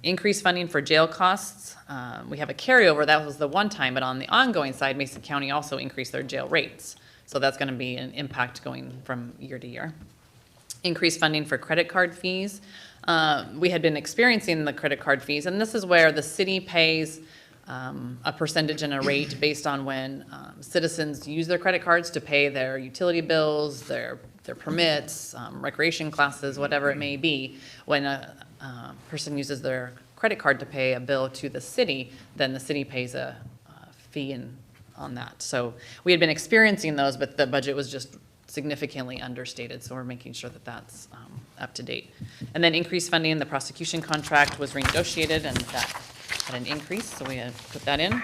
Increased funding for jail costs. We have a carryover, that was the one time, but on the ongoing side, Mason County also increased their jail rates. So that's going to be an impact going from year to year. Increased funding for credit card fees. We had been experiencing the credit card fees, and this is where the city pays a percentage and a rate based on when citizens use their credit cards to pay their utility bills, their permits, recreation classes, whatever it may be. When a person uses their credit card to pay a bill to the city, then the city pays a fee on that. So we had been experiencing those, but the budget was just significantly understated, so we're making sure that that's up to date. And then increased funding, the prosecution contract was renegotiated, and that had an increase, so we had put that in.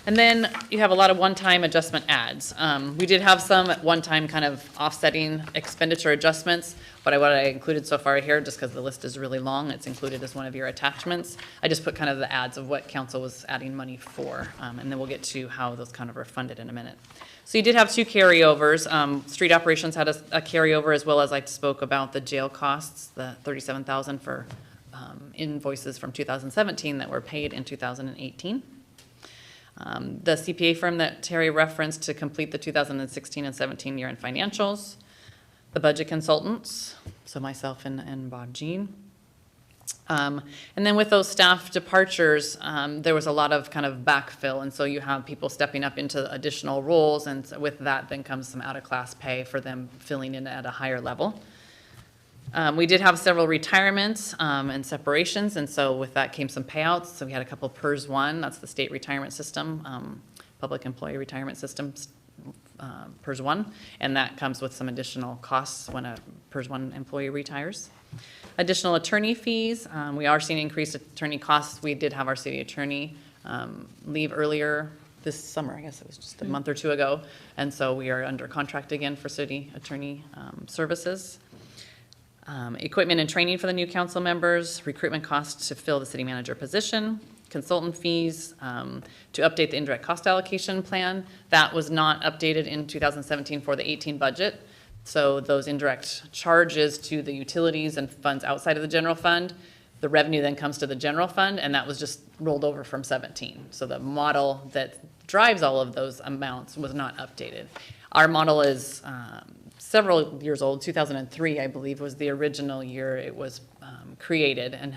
And then you have a lot of one-time adjustment adds. We did have some one-time kind of offsetting expenditure adjustments, but what I included so far here, just because the list is really long, it's included as one of your attachments. I just put kind of the adds of what council was adding money for, and then we'll get to how those kind of are funded in a minute. So you did have 2 carryovers. Street operations had a carryover, as well as I spoke about the jail costs, the $37,000 for invoices from 2017 that were paid in 2018. The CPA firm that Terry referenced to complete the 2016 and 17 year-end financials, the budget consultants, so myself and Bob Jean. And then with those staff departures, there was a lot of kind of backfill, and so you have people stepping up into additional roles, and with that then comes some out-of-class pay for them filling in at a higher level. We did have several retirements and separations, and so with that came some payouts. So we had a couple PERS 1, that's the state retirement system, public employee retirement system, PERS 1, and that comes with some additional costs when a PERS 1 employee retires. Additional attorney fees, we are seeing increased attorney costs. We did have our city attorney leave earlier this summer, I guess it was just a month or 2 ago, and so we are under contract again for city attorney services. Equipment and training for the new council members, recruitment costs to fill the city manager position, consultant fees to update the indirect cost allocation plan. That was not updated in 2017 for the 18 budget. So those indirect charges to the utilities and funds outside of the general fund, the revenue then comes to the general fund, and that was just rolled over from 17. So the model that drives all of those amounts was not updated. Our model is several years old. 2003, I believe, was the original year it was created, and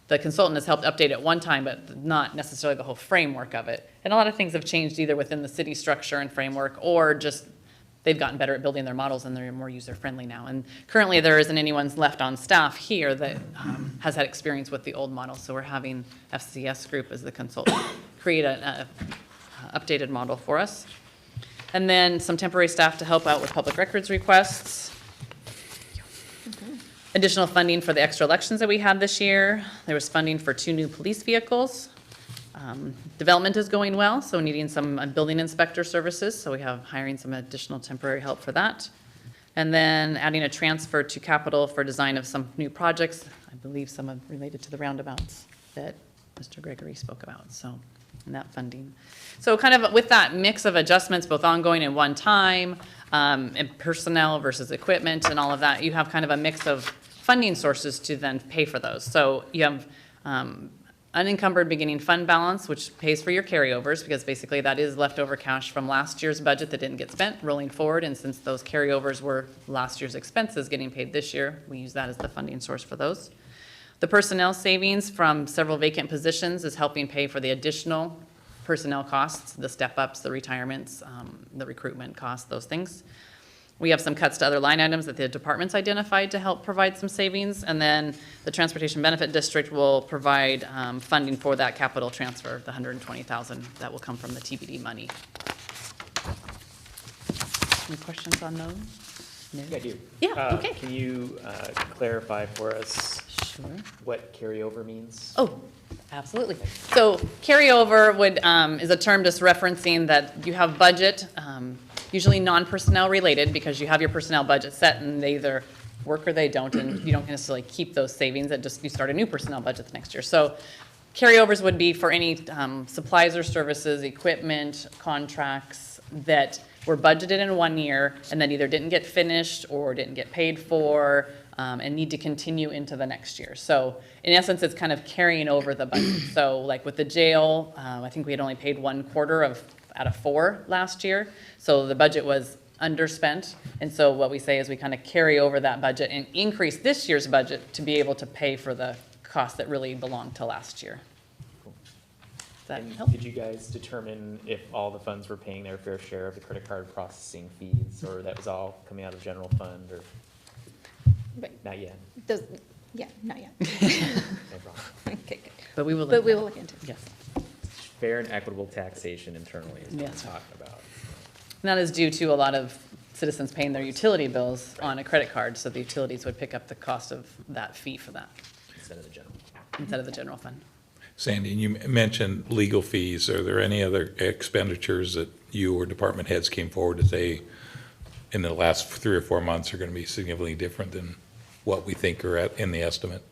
the consultant has helped update it one time, but not necessarily the whole framework of it. And a lot of things have changed either within the city structure and framework, or just they've gotten better at building their models and they're more user-friendly now. And currently there isn't anyone left on staff here that has had experience with the old model, so we're having FCS Group as the consultant create an updated model for us. And then some temporary staff to help out with public records requests. Additional funding for the extra elections that we had this year. There was funding for 2 new police vehicles. Development is going well, so needing some building inspector services, so we have hiring some additional temporary help for that. And then adding a transfer to capital for design of some new projects, I believe some of related to the roundabouts that Mr. Gregory spoke about, so, and that funding. So kind of with that mix of adjustments, both ongoing and one time, and personnel versus equipment and all of that, you have kind of a mix of funding sources to then pay for those. So you have unencumbered beginning fund balance, which pays for your carryovers, because basically that is leftover cash from last year's budget that didn't get spent rolling forward. And since those carryovers were last year's expenses getting paid this year, we use that as the funding source for those. The personnel savings from several vacant positions is helping pay for the additional personnel costs, the step-ups, the retirements, the recruitment costs, those things. We have some cuts to other line items that the departments identified to help provide some savings. And then the Transportation Benefit District will provide funding for that capital transfer, the $120,000 that will come from the TBD money. Any questions on those? No? Yeah, I do. Yeah, okay. Can you clarify for us Sure. what carryover means? Oh, absolutely. So carryover would, is a term just referencing that you have budget, usually non-personnel related, because you have your personnel budget set and they either work or they don't, and you don't necessarily keep those savings, that just you start a new personnel budget the next year. So carryovers would be for any supplies or services, equipment, contracts that were budgeted in one year and then either didn't get finished or didn't get paid for, and need to continue into the next year. So in essence, it's kind of carrying over the budget. So like with the jail, I think we had only paid 1/4 out of 4 last year. So the budget was underspent. And so what we say is we kind of carry over that budget and increase this year's budget to be able to pay for the costs that really belonged to last year. Does that help? Did you guys determine if all the funds were paying their fair share of the credit card processing fees, or that was all coming out of general fund, or not yet? Yeah, not yet. No problem. Okay, good. But we will. But we will look into it. Yes. Fair and equitable taxation internally is what Yes. we're talking about. And that is due to a lot of citizens paying their utility bills on a credit card, so the utilities would pick up the cost of that fee for that Instead of the general. instead of the general fund. Sandy, you mentioned legal fees. Are there any other expenditures that you or department heads came forward to say in the last 3 or 4 months are going to be significantly different than what we think are in the estimate?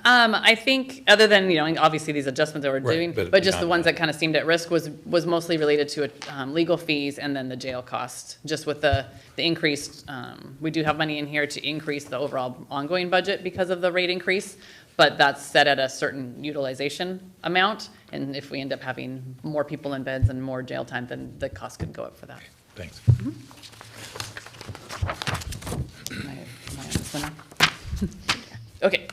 I think, other than, obviously these adjustments that we're Right, doing, but but just the beyond ones that. that kind of seemed at risk was mostly related to legal fees and then the jail cost. Just with the increased, we do have money in here to increase the overall ongoing budget because of the rate increase, but that's set at a certain utilization amount. And if we end up having more people in beds and more jail time, then the cost could go up for that. Thanks. Am I on this one now? Okay.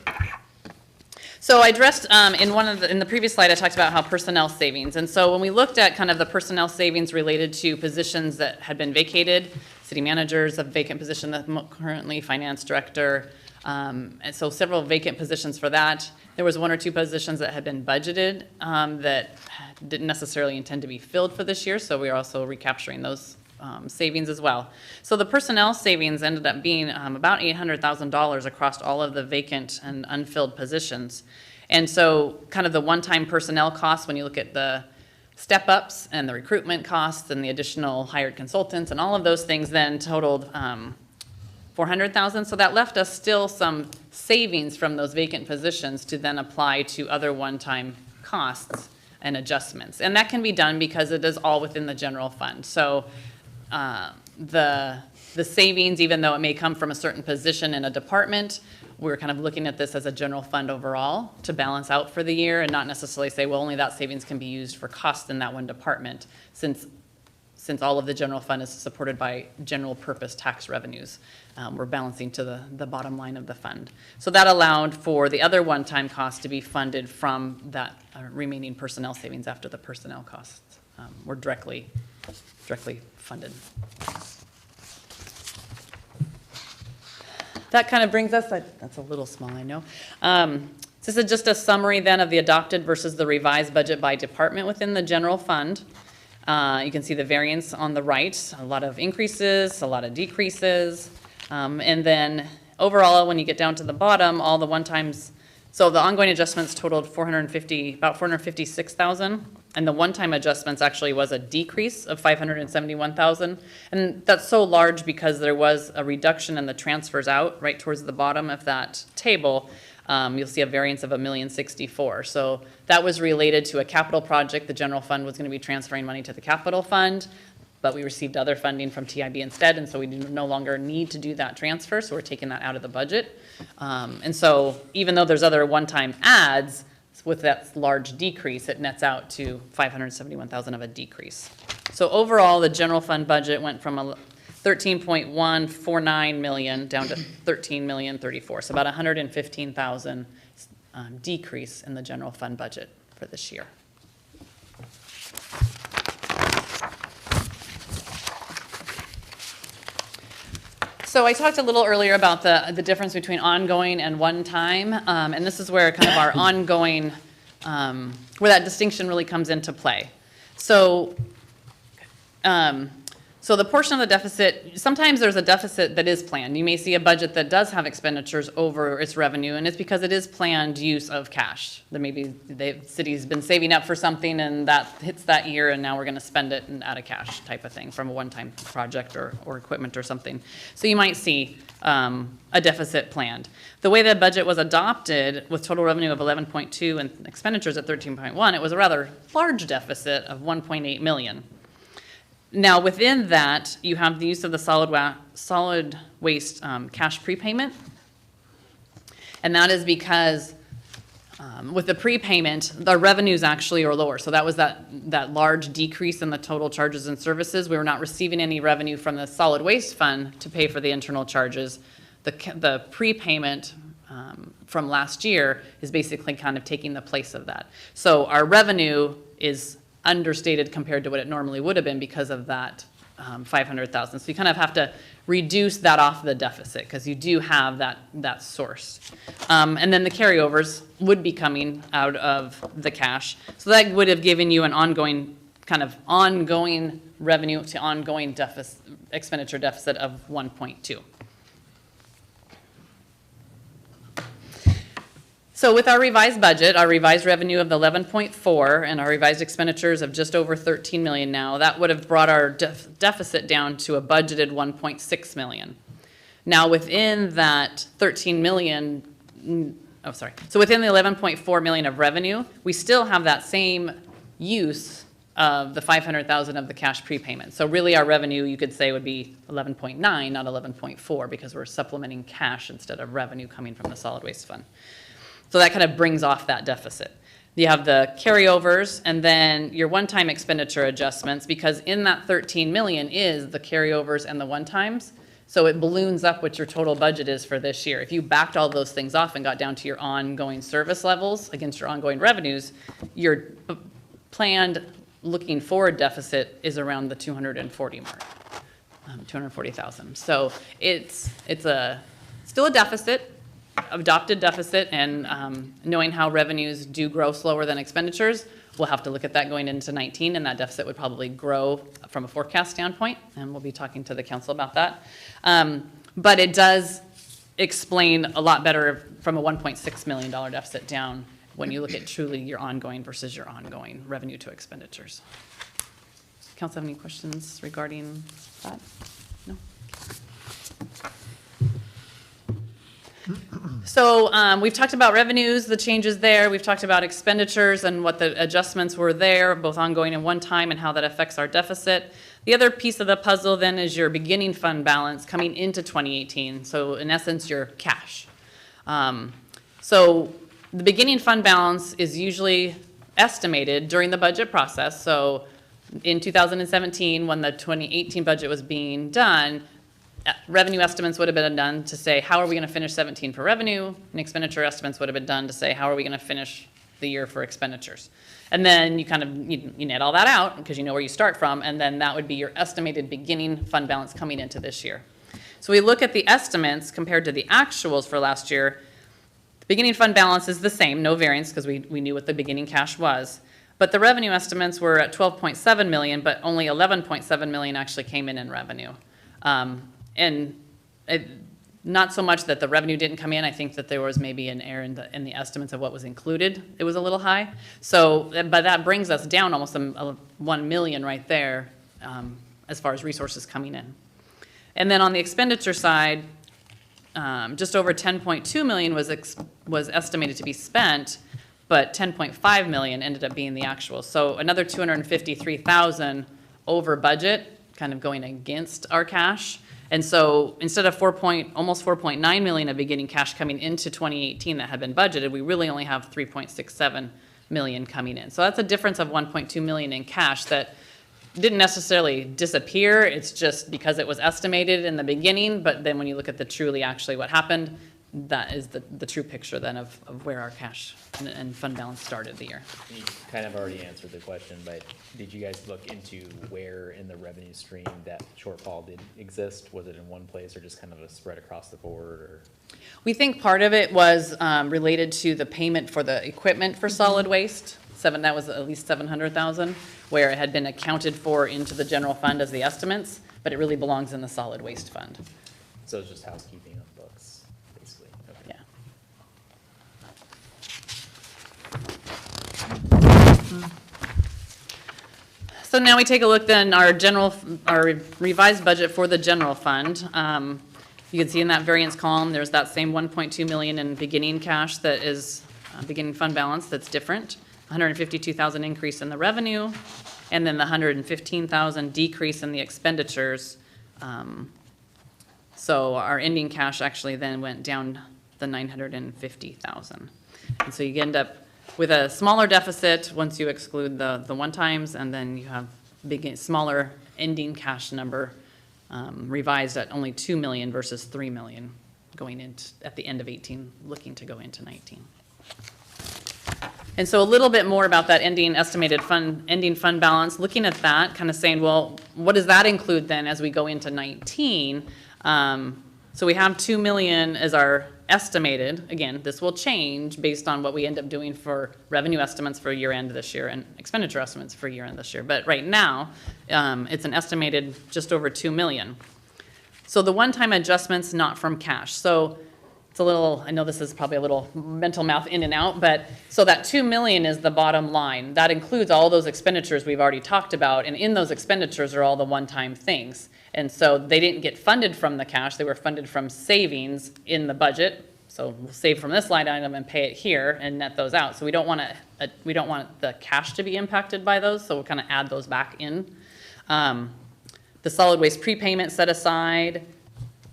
So I addressed in the previous slide, I talked about how personnel savings. And so when we looked at kind of the personnel savings related to positions that had been vacated, city managers, a vacant position that currently finance director, and so several vacant positions for that. There was 1 or 2 positions that had been budgeted that didn't necessarily intend to be filled for this year. So we are also recapturing those savings as well. So the personnel savings ended up being about $800,000 across all of the vacant and unfilled positions. And so kind of the one-time personnel costs, when you look at the step-ups and the recruitment costs and the additional hired consultants and all of those things then totaled $400,000. So that left us still some savings from those vacant positions to then apply to other one-time costs and adjustments. And that can be done because it is all within the general fund. So the savings, even though it may come from a certain position in a department, we're kind of looking at this as a general fund overall to balance out for the year and not necessarily say, well, only that savings can be used for cost in that one department, since all of the general fund is supported by general purpose tax revenues. We're balancing to the bottom line of the fund. So that allowed for the other one-time costs to be funded from that remaining personnel savings after the personnel costs were directly funded. That kind of brings us, that's a little small, I know. This is just a summary then of the adopted versus the revised budget by department within the general fund. You can see the variance on the right, a lot of increases, a lot of decreases. And then overall, when you get down to the bottom, all the one-times, so the ongoing adjustments totaled about 456,000. And the one-time adjustments actually was a decrease of 571,000. And that's so large because there was a reduction in the transfers out right towards the bottom of that table. You'll see a variance of $1,064,000. So that was related to a capital project. The general fund was going to be transferring money to the capital fund, but we received other funding from TIB instead, and so we no longer need to do that transfer, so we're taking that out of the budget. And so even though there's other one-time adds, with that large decrease, it nets out to 571,000 of a decrease. So overall, the general fund budget went from 13.149 million down to 13,034,000. So about 115,000 decrease in the general fund budget for this year. So I talked a little earlier about the difference between ongoing and one-time, and this is where kind of our ongoing, where that distinction really comes into play. So, so the portion of the deficit, sometimes there's a deficit that is planned. You may see a budget that does have expenditures over its revenue, and it's because it is planned use of cash. That maybe the city's been saving up for something and that hits that year and now we're gonna spend it and out of cash type of thing from a one-time project or equipment or something. So you might see a deficit planned. The way the budget was adopted with total revenue of 11.2 and expenditures at 13.1, it was a rather large deficit of 1.8 million. Now, within that, you have the use of the solid waste cash prepayment. And that is because with the prepayment, the revenues actually are lower. So that was that large decrease in the total charges and services. We were not receiving any revenue from the solid waste fund to pay for the internal charges. The prepayment from last year is basically kind of taking the place of that. So our revenue is understated compared to what it normally would have been because of that 500,000. So you kind of have to reduce that off the deficit because you do have that source. And then the carryovers would be coming out of the cash. So that would have given you an ongoing revenue to ongoing expenditure deficit of 1.2. So with our revised budget, our revised revenue of the 11.4 and our revised expenditures of just over 13 million now, that would have brought our deficit down to a budgeted 1.6 million. Now within that 13 million, so within the 11.4 million of revenue, we still have that same use of the 500,000 of the cash prepayment. So really our revenue, you could say, would be 11.9, not 11.4, because we're supplementing cash instead of revenue coming from the solid waste fund. So that kind of brings off that deficit. You have the carryovers and then your one-time expenditure adjustments, because in that 13 million is the carryovers and the one-times. So it balloons up what your total budget is for this year. If you backed all those things off and got down to your ongoing service levels against your ongoing revenues, your planned looking forward deficit is around the 240 mark, 240,000. So it's still a deficit, adopted deficit, and knowing how revenues do grow slower than expenditures, we'll have to look at that going into 19, and that deficit would probably grow from a forecast standpoint, and we'll be talking to the council about that. But it does explain a lot better from a $1.6 million deficit down when you look at truly your ongoing versus your ongoing revenue to expenditures. Council have any questions regarding that? No? So we've talked about revenues, the changes there. We've talked about expenditures and what the adjustments were there, both ongoing and one time, and how that affects our deficit. The other piece of the puzzle then is your beginning fund balance coming into 2018. So in essence, your cash. So the beginning fund balance is usually estimated during the budget process. So in 2017, when the 2018 budget was being done, revenue estimates would have been done to say, how are we going to finish 17 for revenue? And expenditure estimates would have been done to say, how are we going to finish the year for expenditures? And then you kind of, you net all that out because you know where you start from, and then that would be your estimated beginning fund balance coming into this year. So we look at the estimates compared to the actuals for last year. The beginning fund balance is the same, no variance, because we knew what the beginning cash was. But the revenue estimates were at 12.7 million, but only 11.7 million actually came in revenue. Not so much that the revenue didn't come in. I think that there was maybe an error in the estimates of what was included. It was a little high. So, but that brings us down almost 1 million right there as far as resources coming in. And then on the expenditure side, just over 10.2 million was estimated to be spent, but 10.5 million ended up being the actual. So another 253,000 over budget, kind of going against our cash. And so instead of almost 4.9 million of beginning cash coming into 2018 that had been budgeted, we really only have 3.67 million coming in. So that's a difference of 1.2 million in cash that didn't necessarily disappear. It's just because it was estimated in the beginning, but then when you look at the truly actually what happened, that is the true picture then of where our cash and fund balance started the year. You kind of already answered the question, but did you guys look into where in the revenue stream that shortfall did exist? Was it in one place or just kind of a spread across the board? Or? We think part of it was related to the payment for the equipment for solid waste. That was at least 700,000, where it had been accounted for into the general fund as the estimates, but it really belongs in the solid waste fund. So it's just housekeeping of books, basically. Okay. Yeah. So now we take a look then our revised budget for the general fund. You can see in that variance column, there's that same 1.2 million in beginning cash that is beginning fund balance that's different. 152,000 increase in the revenue, and then the 115,000 decrease in the expenditures. So our ending cash actually then went down the 950,000. And so you end up with a smaller deficit once you exclude the one-times, and then you have smaller ending cash number revised at only 2 million versus 3 million going into at the end of 18, looking to go into 19. And so a little bit more about that ending fund balance, looking at that, kind of saying, well, what does that include then as we go into 19? So we have 2 million as our estimated. Again, this will change based on what we end up doing for revenue estimates for year end this year and expenditure estimates for year end this year. But right now, it's an estimated just over 2 million. So the one-time adjustments not from cash. So it's a little, I know this is probably a little mental math in and out, but, so that 2 million is the bottom line. That includes all those expenditures we've already talked about, and in those expenditures are all the one-time things. And so they didn't get funded from the cash, they were funded from savings in the budget. So we'll save from this line item and pay it here and net those out. So we don't want the cash to be impacted by those, so we'll kind of add those back in. The solid waste prepayment set aside,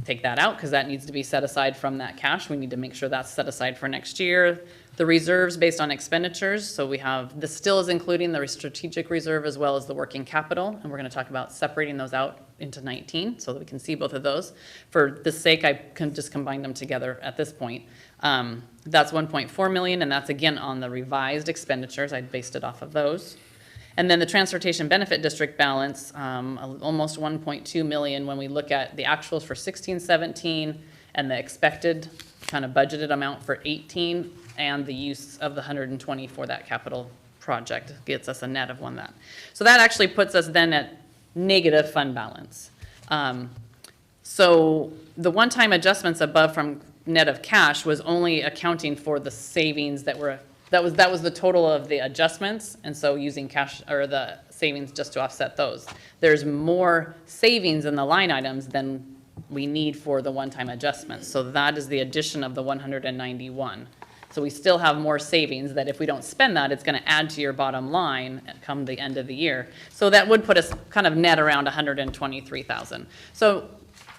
take that out because that needs to be set aside from that cash. We need to make sure that's set aside for next year. The reserves based on expenditures, so we have, this still is including the strategic reserve as well as the working capital, and we're going to talk about separating those out into 19 so that we can see both of those. For the sake, I can just combine them together at this point. That's 1.4 million, and that's again on the revised expenditures. I based it off of those. And then the transportation benefit district balance, almost 1.2 million when we look at the actuals for 16, 17, and the expected kind of budgeted amount for 18, and the use of the 120 for that capital project gets us a net of that. So that actually puts us then at negative fund balance. So the one-time adjustments above from net of cash was only accounting for the savings that were, that was the total of the adjustments, and so using cash or the savings just to offset those. There's more savings in the line items than we need for the one-time adjustments. So that is the addition of the 191. So we still have more savings that if we don't spend that, it's going to add to your bottom line come the end of the year. So that would put us kind of net around 123,000. So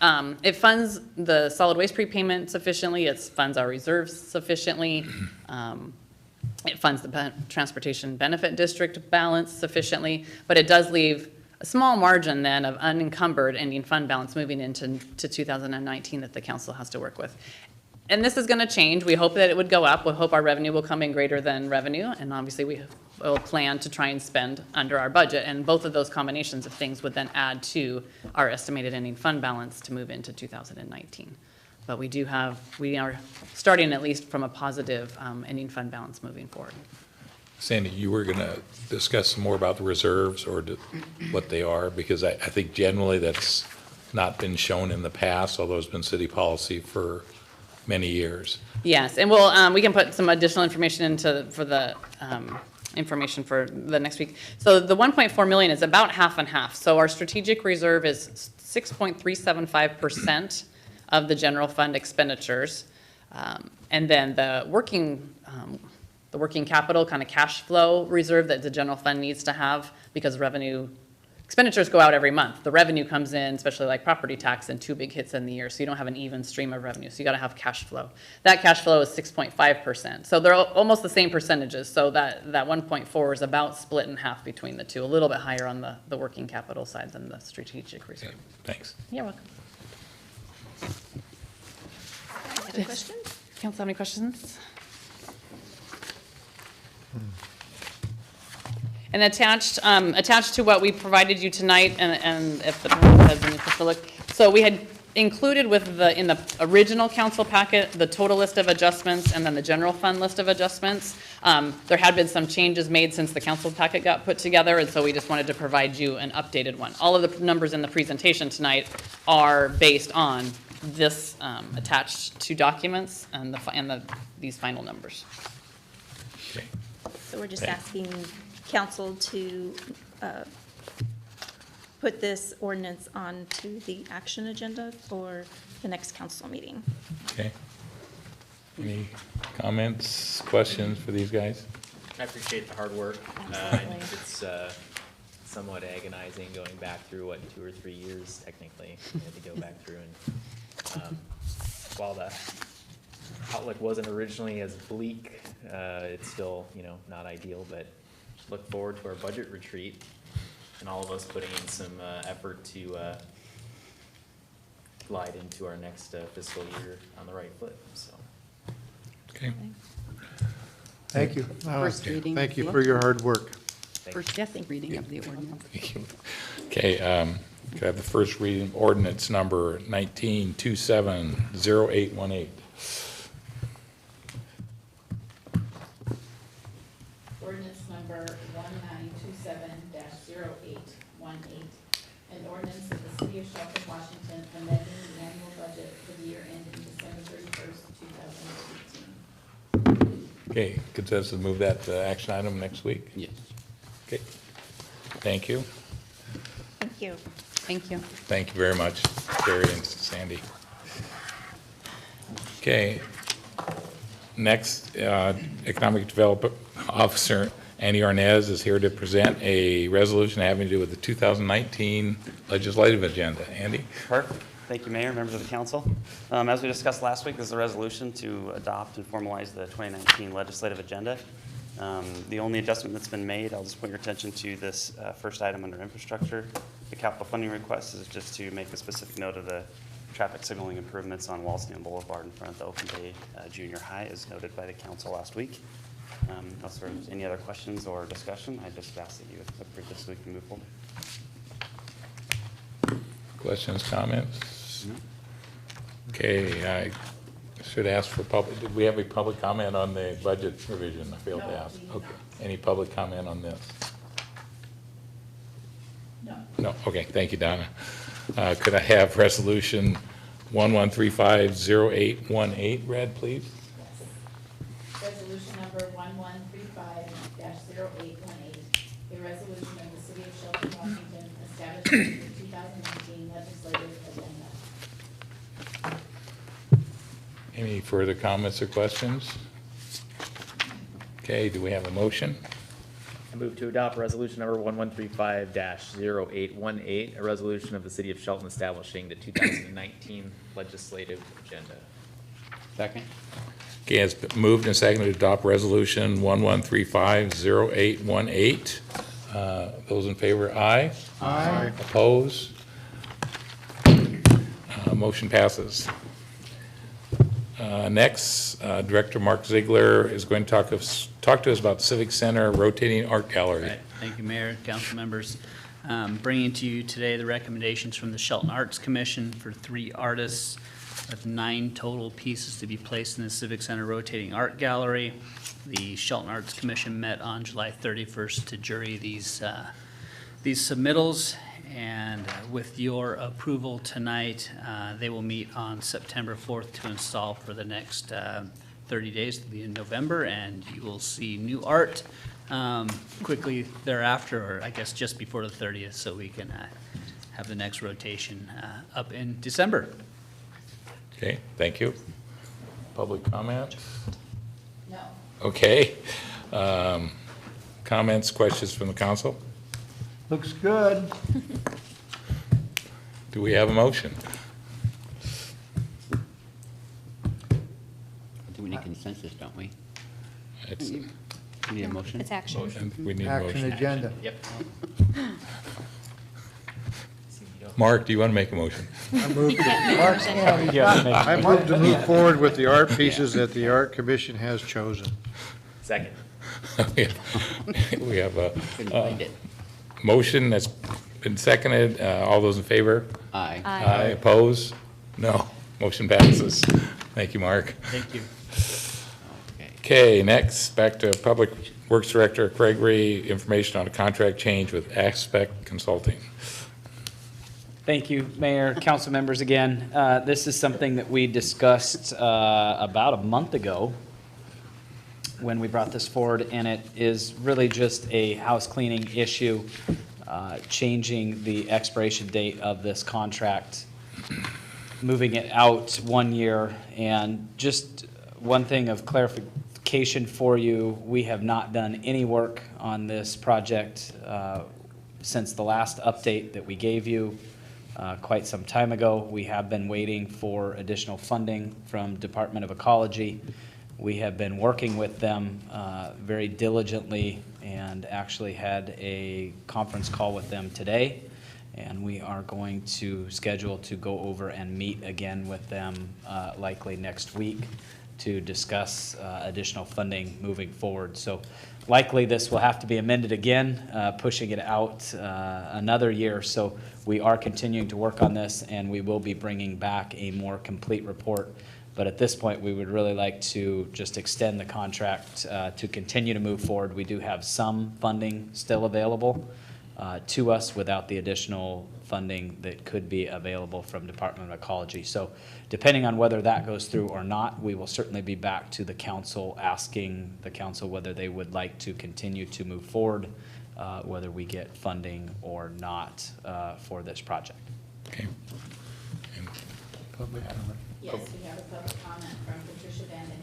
it funds the solid waste prepayment sufficiently. It funds our reserves sufficiently. It funds the transportation benefit district balance sufficiently, but it does leave a small margin then of unencumbered ending fund balance moving into 2019 that the council has to work with. And this is going to change. We hope that it would go up. We hope our revenue will come in greater than revenue, and obviously we will plan to try and spend under our budget, and both of those combinations of things would then add to our estimated ending fund balance to move into 2019. But we are starting at least from a positive ending fund balance moving forward. Sandy, you were going to discuss some more about the reserves or what they are, because I think generally that's not been shown in the past, although it's been city policy for many years. Yes, and we can put some additional information for the information for the next week. So the 1.4 million is about half and half. So our strategic reserve is 6.375% of the general fund expenditures. And then the working capital kind of cash flow reserve that the general fund needs to have, because expenditures go out every month. The revenue comes in, especially like property tax, in 2 big hits in the year, so you don't have an even stream of revenue. So you got to have cash flow. That cash flow is 6.5%. So they're almost the same percentages. So that 1.4 is about split in half between the two, a little bit higher on the working capital side than the strategic reserve. Okay, thanks. You're welcome. Other questions? Council, have any questions? And attached to what we provided you tonight, and if the board has any to look, so we had included in the original council packet the total list of adjustments and then the general fund list of adjustments. There had been some changes made since the council packet got put together, and so we just wanted to provide you an updated one. All of the numbers in the presentation tonight are based on this attached to documents and these final numbers. Okay. So we're just asking council to put this ordinance onto the action agenda for the next council meeting. Okay. Any comments, questions for these guys? I appreciate the hard work. I think it's somewhat agonizing going back through, 2 or 3 years technically, we had to go back through. And while the outlook wasn't originally as bleak, it's still, not ideal, but look forward to our budget retreat and all of us putting in some effort to glide into our next fiscal year on the right foot, so. Okay. Thank you. First reading. Thank you for your hard work. First, yes, reading of the ordinance. Okay, could I have the first reading ordinance number 19270818? Ordinance number 1927-0818, an ordinance of the city of Shelton, Washington, amending the annual budget for the year ending December 31st, 2018. Okay, consensus to move that action item next week? Yes. Okay, thank you. Thank you. Thank you. Thank you very much, Terry and Sandy. Okay, next, Economic Development Officer Andy Arnaz is here to present a resolution having to do with the 2019 legislative agenda. Andy? Perfect. Thank you, Mayor, members of the council. As we discussed last week, this is a resolution to adopt and formalize the 2019 legislative agenda. The only adjustment that's been made, I'll just point your attention to this first item under infrastructure. The capital funding request is just to make a specific note of the traffic signaling improvements on Wallaston Boulevard in front of the Open Day Junior High, as noted by the council last week. Unless there's any other questions or discussion, I just ask that you approve this so we can move forward. Questions, comments? Okay, I should ask for public, did we have a public comment on the budget revision? I failed to ask. Okay, any public comment on this? No. No, okay, thank you, Donna. Could I have resolution 11350818 read, please? Resolution number 1135-0818, a resolution of the city of Shelton, Washington, establishing the 2019 legislative agenda. Any further comments or questions? Okay, do we have a motion? I move to adopt resolution number 1135-0818, a resolution of the city of Shelton establishing the 2019 legislative agenda. Second? Okay, it's been moved and seconded to adopt resolution 11350818. Those in favor, aye. Aye. Opposed? Motion passes. Next, Director Mark Ziegler is going to talk to us about Civic Center Rotating Art Gallery. Right. Thank you, Mayor, council members. Bringing to you today the recommendations from the Shelton Arts Commission for 3 artists with 9 total pieces to be placed in the Civic Center Rotating Art Gallery. The Shelton Arts Commission met on July 31st to jury these submittals, and with your approval tonight, they will meet on September 4th to install for the next 30 days to the end of November, and you will see new art quickly thereafter, or I guess just before the 30th, so we can have the next rotation up in December. Okay, thank you. Public comment? No. Okay. Comments, questions from the council? Looks good. Do we have a motion? Do we need consensus, don't we? It's, We need a motion? It's action. we need a Action motion. agenda. Yep. Mark, do you want to make a motion? I move to move forward with the art pieces that the Art Commission has chosen. Second. We have a Couldn't find it. motion that's been seconded. All those in favor? Aye. Aye. Opposed? No. Motion passes. Thank you, Mark. Thank you. Okay. Okay, next, back to Public Works Director Craig Ree, information on a contract change with Aspect Consulting. Thank you, Mayor, council members again. This is something that we discussed about a month ago when we brought this forward, and it is really just a house cleaning issue, changing the expiration date of this contract, moving it out 1 year. And just one thing of clarification for you, we have not done any work on this project since the last update that we gave you quite some time ago. We have been waiting for additional funding from Department of Ecology. We have been working with them very diligently and actually had a conference call with them today. And we are going to schedule to go over and meet again with them likely next week to discuss additional funding moving forward. So likely this will have to be amended again, pushing it out another year. So we are continuing to work on this, and we will be bringing back a more complete report. But at this point, we would really like to just extend the contract to continue to move forward. We do have some funding still available, to us without the additional funding that could be available from Department of Ecology. So depending on whether that goes through or not, we will certainly be back to the council, asking the council whether they would like to continue to move forward, whether we get funding or not for this project. Okay. And Public comment. Yes, we have a public comment from Patricia Vanden.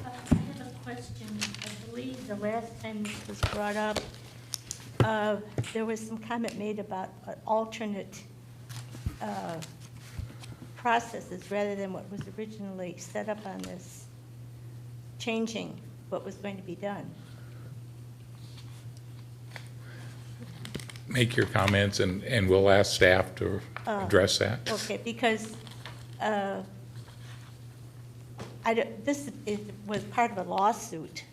I have a question. I believe the last time this was brought up, there was some comment made about alternate processes rather than what was originally set up on this, changing what was going to be done. make your comments, and we'll ask staff to address that. Okay, because was part of a lawsuit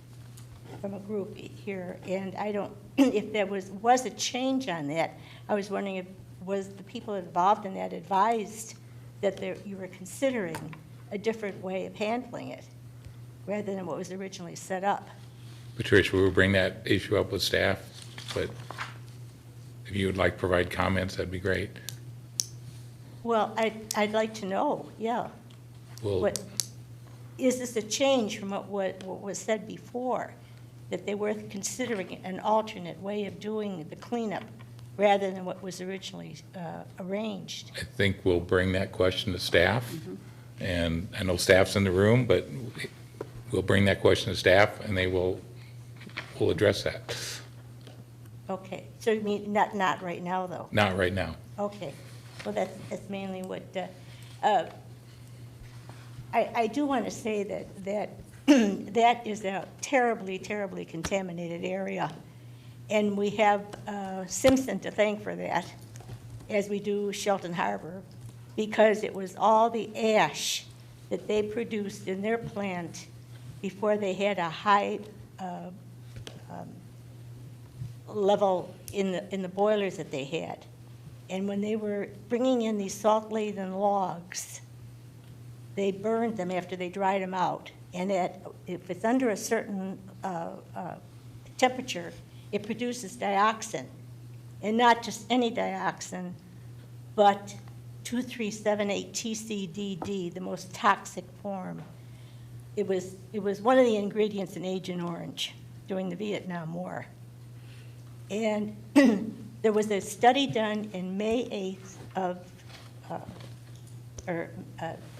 from a group here, and I don't, if there was a change on that, I was wondering if, was the people involved in that advised that you were considering a different way of handling it, rather than what was originally set up? Patricia, we will bring that issue up with staff, but if you would like to provide comments, that'd be great. Well, I'd like to know, yeah. We'll, Is this a change from what was said before, that they were considering an alternate way of doing the cleanup rather than what was originally arranged? I think we'll bring that question to staff, and I know staff's in the room, but we'll bring that question to staff, and we'll address that. Okay, so you mean not right now, though? Not right now. Okay, well, that's mainly what, I do want to say that that is a terribly, terribly contaminated area, and we have Simpson to thank for that, as we do Shelton Harbor, because it was all the ash that they produced in their plant before they had a high level in the boilers that they had. And when they were bringing in these salt-laden logs, they burned them after they dried them out. And if it's under a certain temperature, it produces dioxin. And not just any dioxin, but 2378 TCDD, the most toxic form. It was one of the ingredients in Agent Orange during the Vietnam War. And there was a study done in May 8th of,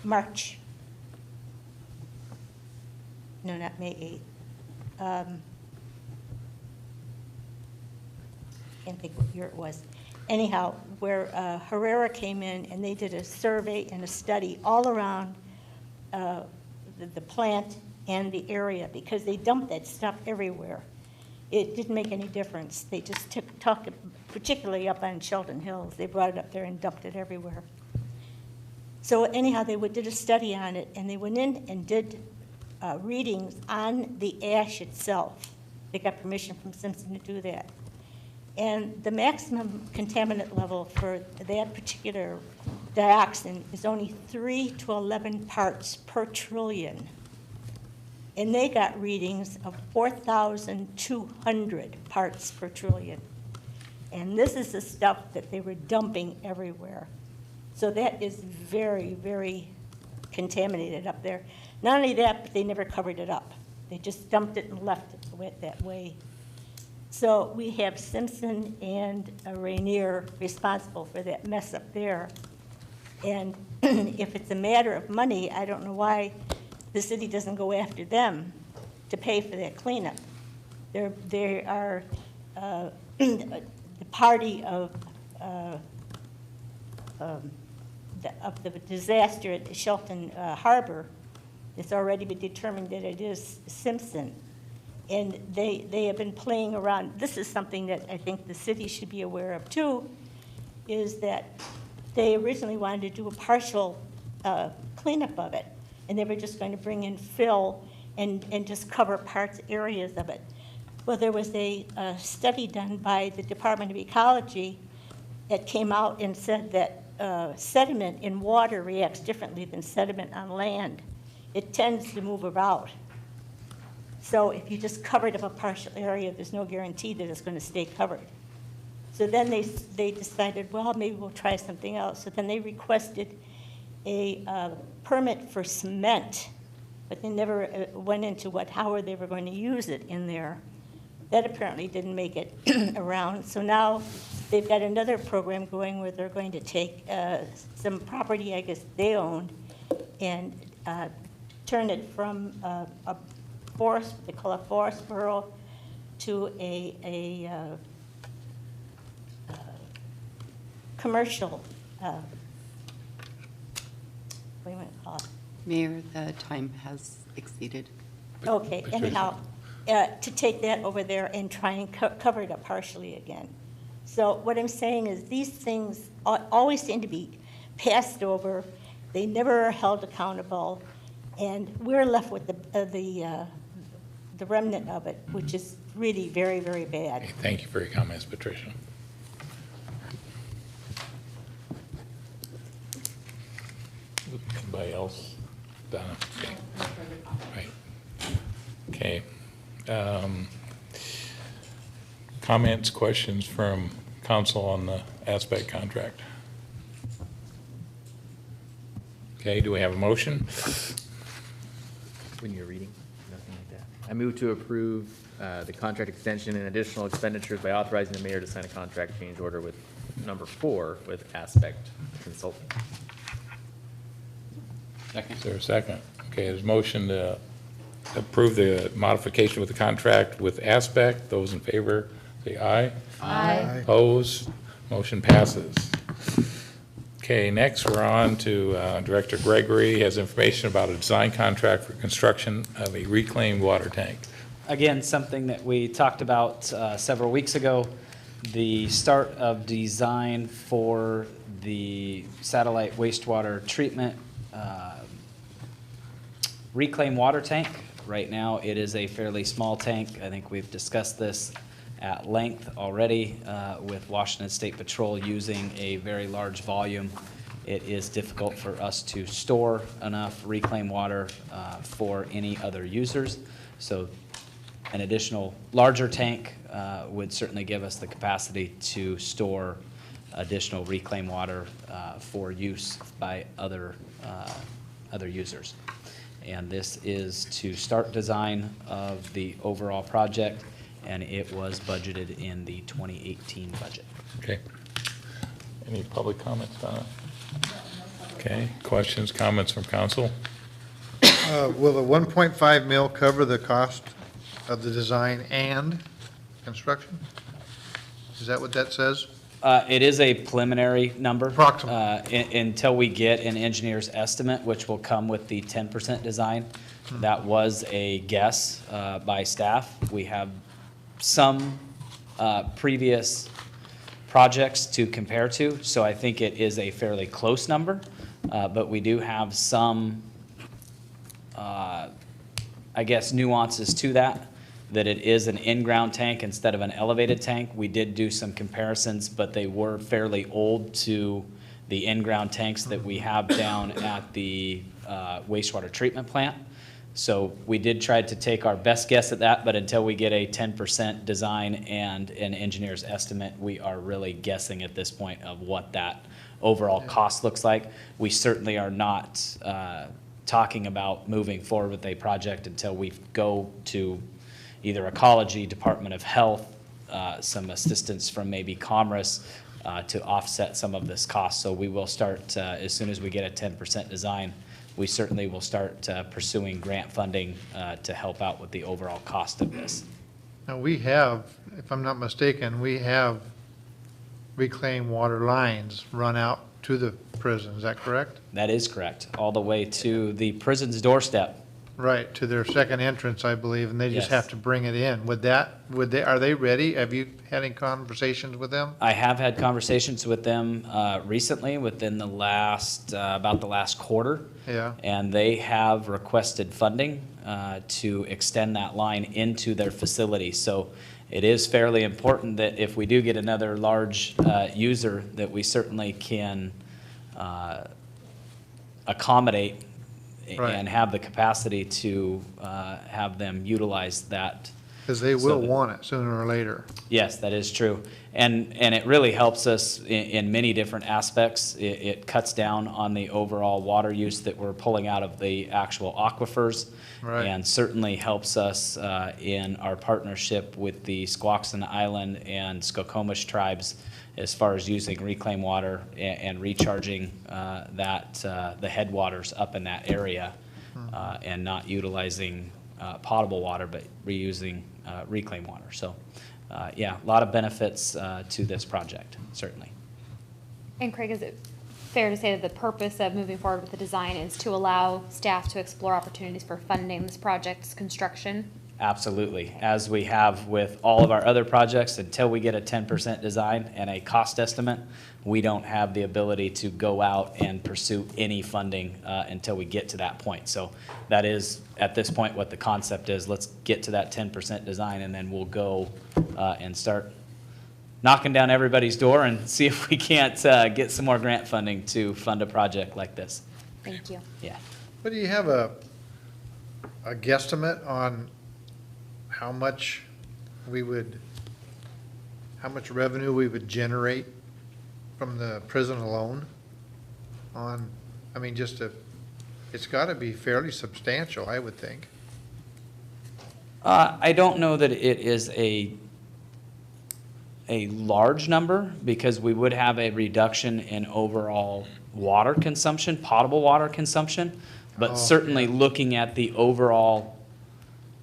March. No, not May 8th. Can't think what year it was. Anyhow, where Herrera came in and they did a survey and a study all around the plant and the area, because they dumped that stuff everywhere. It didn't make any difference. They just took it, particularly up on Shelton Hills. They brought it up there and dumped it everywhere. So anyhow, they did a study on it, and they went in and did readings on the ash itself. They got permission from Simpson to do that. And the maximum contaminant level for that particular dioxin is only 3 to 11 parts per trillion. And they got readings of 4,200 parts per trillion. And this is the stuff that they were dumping everywhere. So that is very, very contaminated up there. Not only that, but they never covered it up. They just dumped it and left it that way. So we have Simpson and Rainier responsible for that mess up there. And if it's a matter of money, I don't know why the city doesn't go after them to pay for that cleanup. They are the party of the disaster at the Shelton Harbor. It's already been determined that it is Simpson. And they have been playing around. This is something that I think the city should be aware of too, is that they originally wanted to do a partial cleanup of it. And they were just going to bring in fill and just cover areas of it. Well, there was a study done by the Department of Ecology that came out and said that sediment in water reacts differently than sediment on land. it tends to move about. So if you just covered up a partial area, there's no guarantee that it's going to stay covered. So then they decided, well, maybe we'll try something else. So then they requested a permit for cement, but they never went into how they were going to use it in there. That apparently didn't make it around. So now they've got another program going where they're going to take some property, I guess they owned, and turn it from a forest, they call it forest borough, to a commercial, what do you want to call it? Mayor, the time has exceeded. Okay, anyhow, to take that over there and try and cover it up partially again. So what I'm saying is these things always seem to be passed over. They never are held accountable, and we're left with the remnant of it, which is really very, very bad. Okay, thank you for your comments, Patricia. Anybody else? Donna? Okay. Right. Okay. Comments, questions from council on the Aspect contract? Okay, do we have a motion? When you're reading, nothing like that. I move to approve the contract extension and additional expenditures by authorizing the mayor to sign a contract change order with number 4 with Aspect Consulting. Second. Is there a second? Okay, there's a motion to approve the modification with the contract with Aspect. Those in favor, say aye. Aye. Opposed? Motion passes. Okay, next we're on to Director Gregory has information about a design contract for construction of a reclaimed water tank. Again, something that we talked about several weeks ago, the start of design for the satellite wastewater treatment reclaimed water tank. Right now, it is a fairly small tank. I think we've discussed this at length already with Washington State Patrol using a very large volume. It is difficult for us to store enough reclaimed water for any other users. So an additional larger tank would certainly give us the capacity to store additional reclaimed water for use by other users. And this is to start design of the overall project, and it was budgeted in the 2018 budget. Okay. Any public comments, Donna? Okay, questions, comments from council? Will the 1.5 mil cover the cost of the design and construction? Is that what that says? It is a preliminary number. Approximate. Until we get an engineer's estimate, which will come with the 10% design. That was a guess by staff. We have some previous projects to compare to, so I think it is a fairly close number, but we do have some, I guess, nuances to that it is an in-ground tank instead of an elevated tank. We did do some comparisons, but they were fairly old to the in-ground tanks that we have down at the wastewater treatment plant. So we did try to take our best guess at that, but until we get a 10% design and an engineer's estimate, we are really guessing at this point of what that overall cost looks like. We certainly are not talking about moving forward with a project until we go to either Ecology, Department of Health, some assistance from maybe Commerce to offset some of this cost. So we will start, as soon as we get a 10% design, we certainly will start pursuing grant funding to help out with the overall cost of this. Now, we have, if I'm not mistaken, we have reclaimed water lines run out to the prison, is that correct? That is correct, all the way to the prison's doorstep. Right, to their second entrance, I believe, and they just Yes. have to bring it in. Are they ready? Have you had any conversations with them? I have had conversations with them recently, within the last, about the last quarter. Yeah. And they have requested funding to extend that line into their facility. So it is fairly important that if we do get another large user, that we certainly can accommodate Right. and have the capacity to have them utilize that. Because they So will that- want it sooner or later. Yes, that is true. And it really helps us in many different aspects. It cuts down on the overall water use that we're pulling out of the actual aquifers. Right. And certainly helps us in our partnership with the Squaxin Island and Skokomish tribes as far as using reclaimed water and recharging the headwaters up in that area and not utilizing potable water, but reusing reclaimed water. So, yeah, a lot of benefits to this project, certainly. And Craig, is it fair to say that the purpose of moving forward with the design is to allow staff to explore opportunities for funding this project's construction? Absolutely. As we have with all of our other projects, until we get a 10% design and a cost estimate, we don't have the ability to go out and pursue any funding until we get to that point. So that is, at this point, what the concept is. Let's get to that 10% design, and then we'll go and start knocking down everybody's door and see if we can't get some more grant funding to fund a project like this. Thank you. Yeah. But do you have a guesstimate on how much revenue we would generate from the prison alone? It's gotta be fairly substantial, I would think. I don't know that it is a large number, because we would have a reduction in overall water consumption, potable water consumption. Oh, But certainly looking at the overall,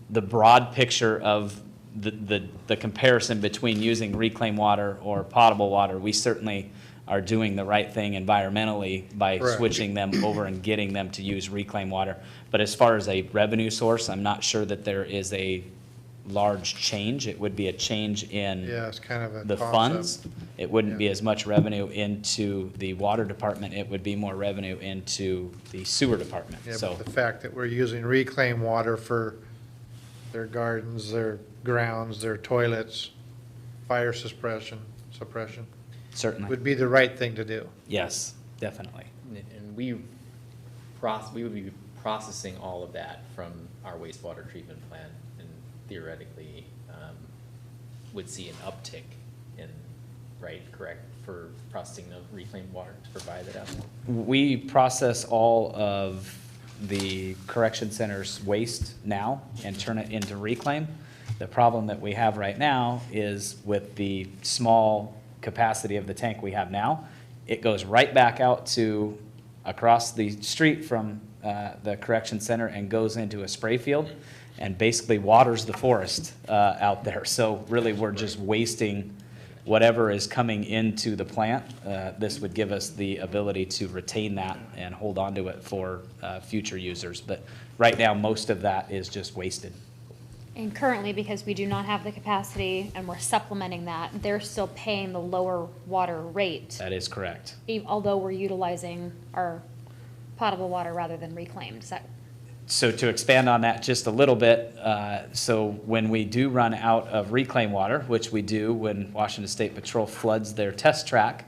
the broad picture of the comparison between using reclaimed water or potable water, we certainly are doing the right thing environmentally by Correct. switching them over and getting them to use reclaimed water. But as far as a revenue source, I'm not sure that there is a large change. It would be a change in Yeah, it's kind of a the toss-up. funds. It wouldn't be Yeah. as much revenue into the water department. It would be more revenue into the sewer department. Yeah, So, but the fact that we're using reclaimed water for their gardens, their grounds, their toilets, fire suppression certainly, would be the right thing to do. yes, definitely. And we would be processing all of that from our wastewater treatment plant, and theoretically, would see an uptick in, correct, for processing of reclaimed water to provide that out? We process all of the correction center's waste now and turn it into reclaim. The problem that we have right now is with the small capacity of the tank we have now, it goes right back out to across the street from the correction center and goes into a spray field and basically waters the forest out there. So really, we're just wasting whatever is coming into the plant. This would give us the ability to retain that and hold on to it for future users. But right now, most of that is just wasted. And currently, because we do not have the capacity and we're supplementing that, they're still paying the lower water rate, That is correct. although we're utilizing our potable water rather than reclaimed. Is that So to expand on that just a little bit, so when we do run out of reclaimed water, which we do when Washington State Patrol floods their test track,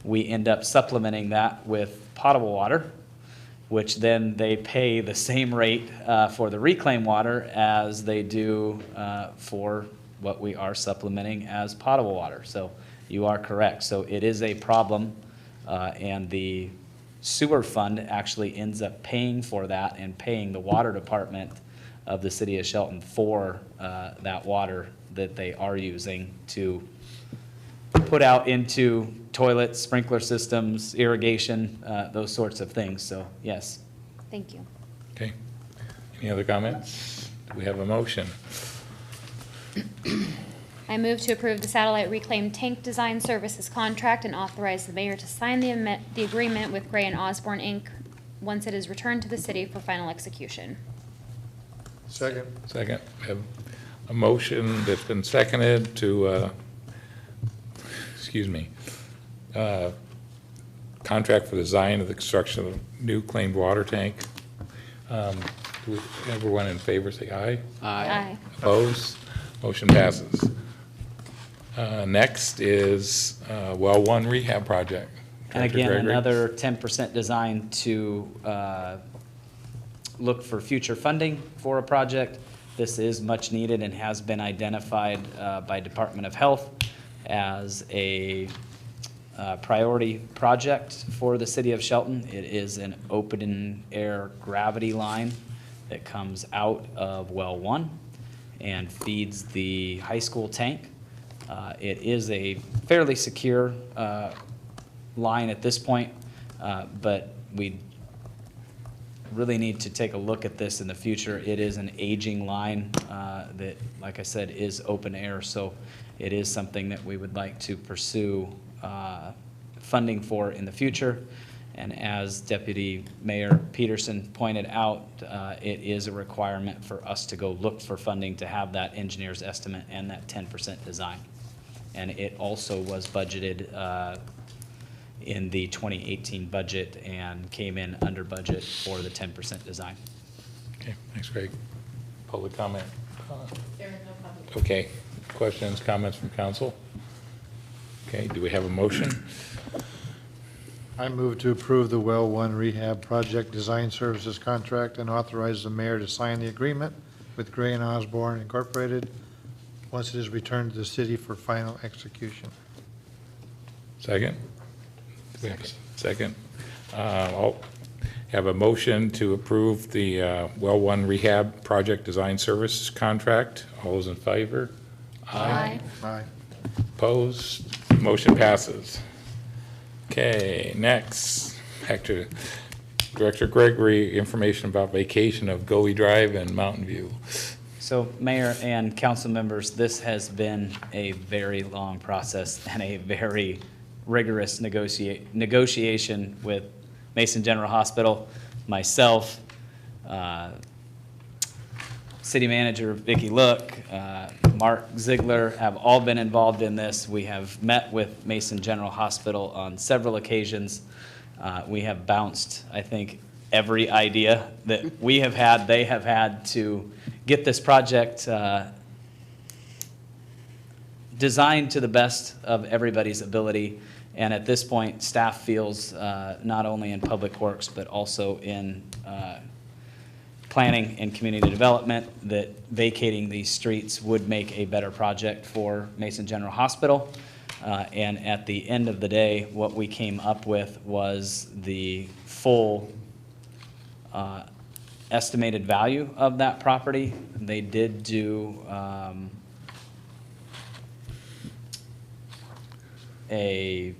we end up supplementing that with potable water, which then they pay the same rate for the reclaimed water as they do for what we are supplementing as potable water. So you are correct. So it is a problem, and the sewer fund actually ends up paying for that and paying the water department of the city of Shelton for that water that they are using to put out into toilets, sprinkler systems, irrigation, those sorts of things. So, yes. Thank you. Okay. Any other comments? Do we have a motion? I move to approve the satellite reclaim tank design services contract and authorize the mayor to sign the agreement with Gray and Osborne, Inc. once it is returned to the city for final execution. Second. Second. We have a motion that's been seconded to, contract for the design of the construction of a new claimed water tank. Everyone in favor, say aye. Aye. Opposed? Motion passes. Next is well one rehab project. And Director again, Gregory. another 10% design to look for future funding for a project. This is much needed and has been identified by Department of Health as a priority project for the city of Shelton. It is an open air gravity line that comes out of well 1 and feeds the high school tank. It is a fairly secure line at this point, but we really need to take a look at this in the future. It is an aging line that, like I said, is open air, so it is something that we would like to pursue funding for in the future. And as Deputy Mayor Peterson pointed out, it is a requirement for us to go look for funding to have that engineer's estimate and that 10% design. And it also was budgeted in the 2018 budget and came in under budget for the 10% design. Okay, thanks, Greg. Public comment? There are no public. Okay, questions, comments from council? Okay, do we have a motion? I move to approve the Well 1 Rehab Project Design Services Contract and authorize the mayor to sign the agreement with Gray and Osborne Incorporated once it is returned to the city for final execution. Second? Do we have a second? I'll have a motion to approve the Well 1 Rehab Project Design Services Contract. All those in favor? Aye. Aye. Opposed? Motion passes. Okay, next, back to Director Gregory, information about vacation of Goey Drive and Mountain View. So Mayor and council members, this has been a very long process and a very rigorous negotiation with Mason General Hospital, myself, City Manager Vicki Look, Mark Ziegler have all been involved in this. We have met with Mason General Hospital on several occasions. We have bounced, I think, every idea that we have had, they have had to get this project designed to the best of everybody's ability. And at this point, staff feels not only in Public Works, but also in planning and community development that vacating these streets would make a better project for Mason General Hospital. And at the end of the day, what we came up with was the full estimated value of that property. They did do a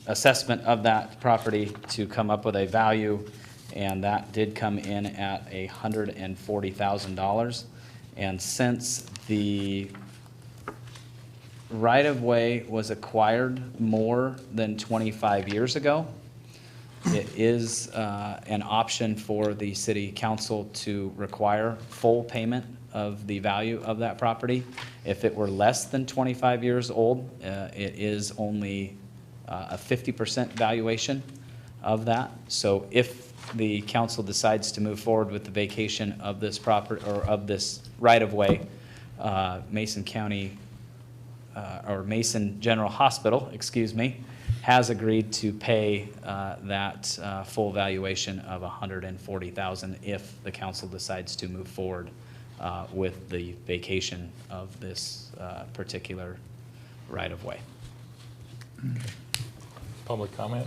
assessment of that property to come up with a value, and that did come in at $140,000. And since the right-of-way was acquired more than 25 years ago, it is an option for the city council to require full payment of the value of that property. If it were less than 25 years old, it is only a 50% valuation of that. So if the council decides to move forward with the vacation of this property or of this right-of-way, Mason County or Mason General Hospital, excuse me, has agreed to pay that full valuation of $140,000 if the council decides to move forward with the vacation of this particular right-of-way. Public comment?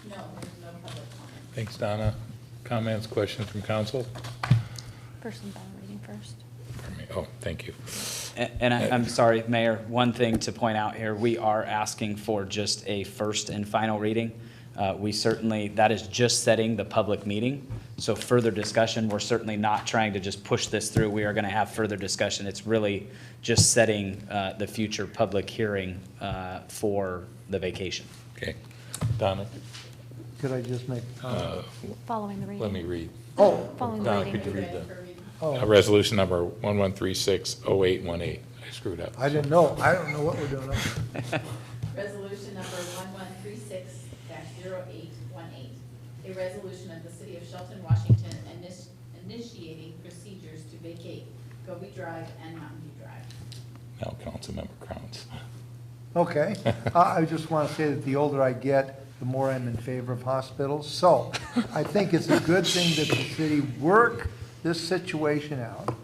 No, there's no public comment. Thanks, Donna. Comments, questions from council? Person by reading first. Pardon me. Oh, thank you. And I'm sorry, Mayor, one thing to point out here, we are asking for just a first and final reading. We certainly, that is just setting the public meeting. So further discussion, we're certainly not trying to just push this through. We are going to have further discussion. It's really just setting the future public hearing for the vacation. Okay. Donna? Could I just make? Following the reading. Let me read. Oh. Following the Donna, reading. could you read Oh. the resolution number 11360818? I screwed up. I didn't know. I don't know what we're doing. Resolution number 1136-0818, a resolution of the city of Shelton, Washington, initiating procedures to vacate Goby Drive and Mountain View Drive. Now, Councilmember Crowns. Okay. I just want to say that the older I get, the more I'm in favor of hospitals. So I think it's a good thing that the city work this situation out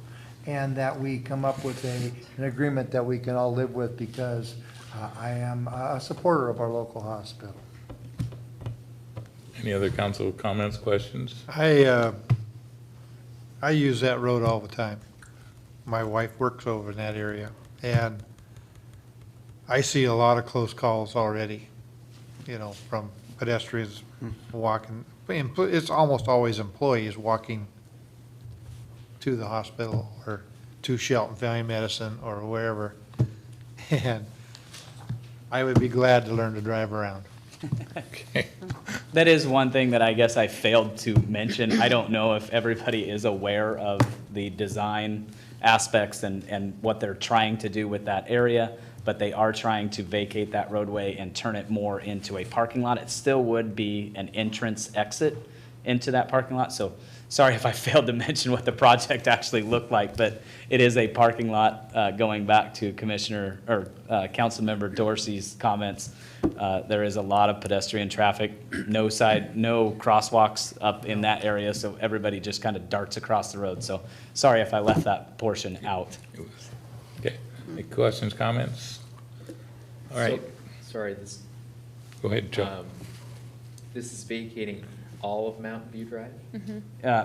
and that we come up with an agreement that we can all live with, because I am a supporter of our local hospital. Any other council comments, questions? I use that road all the time. My wife works over in that area, and I see a lot of close calls already, you know, from pedestrians walking. It's almost always employees walking to the hospital or to Shelton Family Medicine or wherever. And I would be glad to learn to drive around. Okay. That is one thing that I guess I failed to mention. I don't know if everybody is aware of the design aspects and what they're trying to do with that area, but they are trying to vacate that roadway and turn it more into a parking lot. It still would be an entrance exit into that parking lot. So sorry if I failed to mention what the project actually looked like, but it is a parking lot, going back to Councilmember Dorsey's comments. There is a lot of pedestrian traffic, no crosswalks up in that area, so everybody just kind of darts across the road. So sorry if I left that portion out. Okay, any questions, comments? All right, Sorry, this, go ahead, Joe. this is vacating all of Mountain View Drive?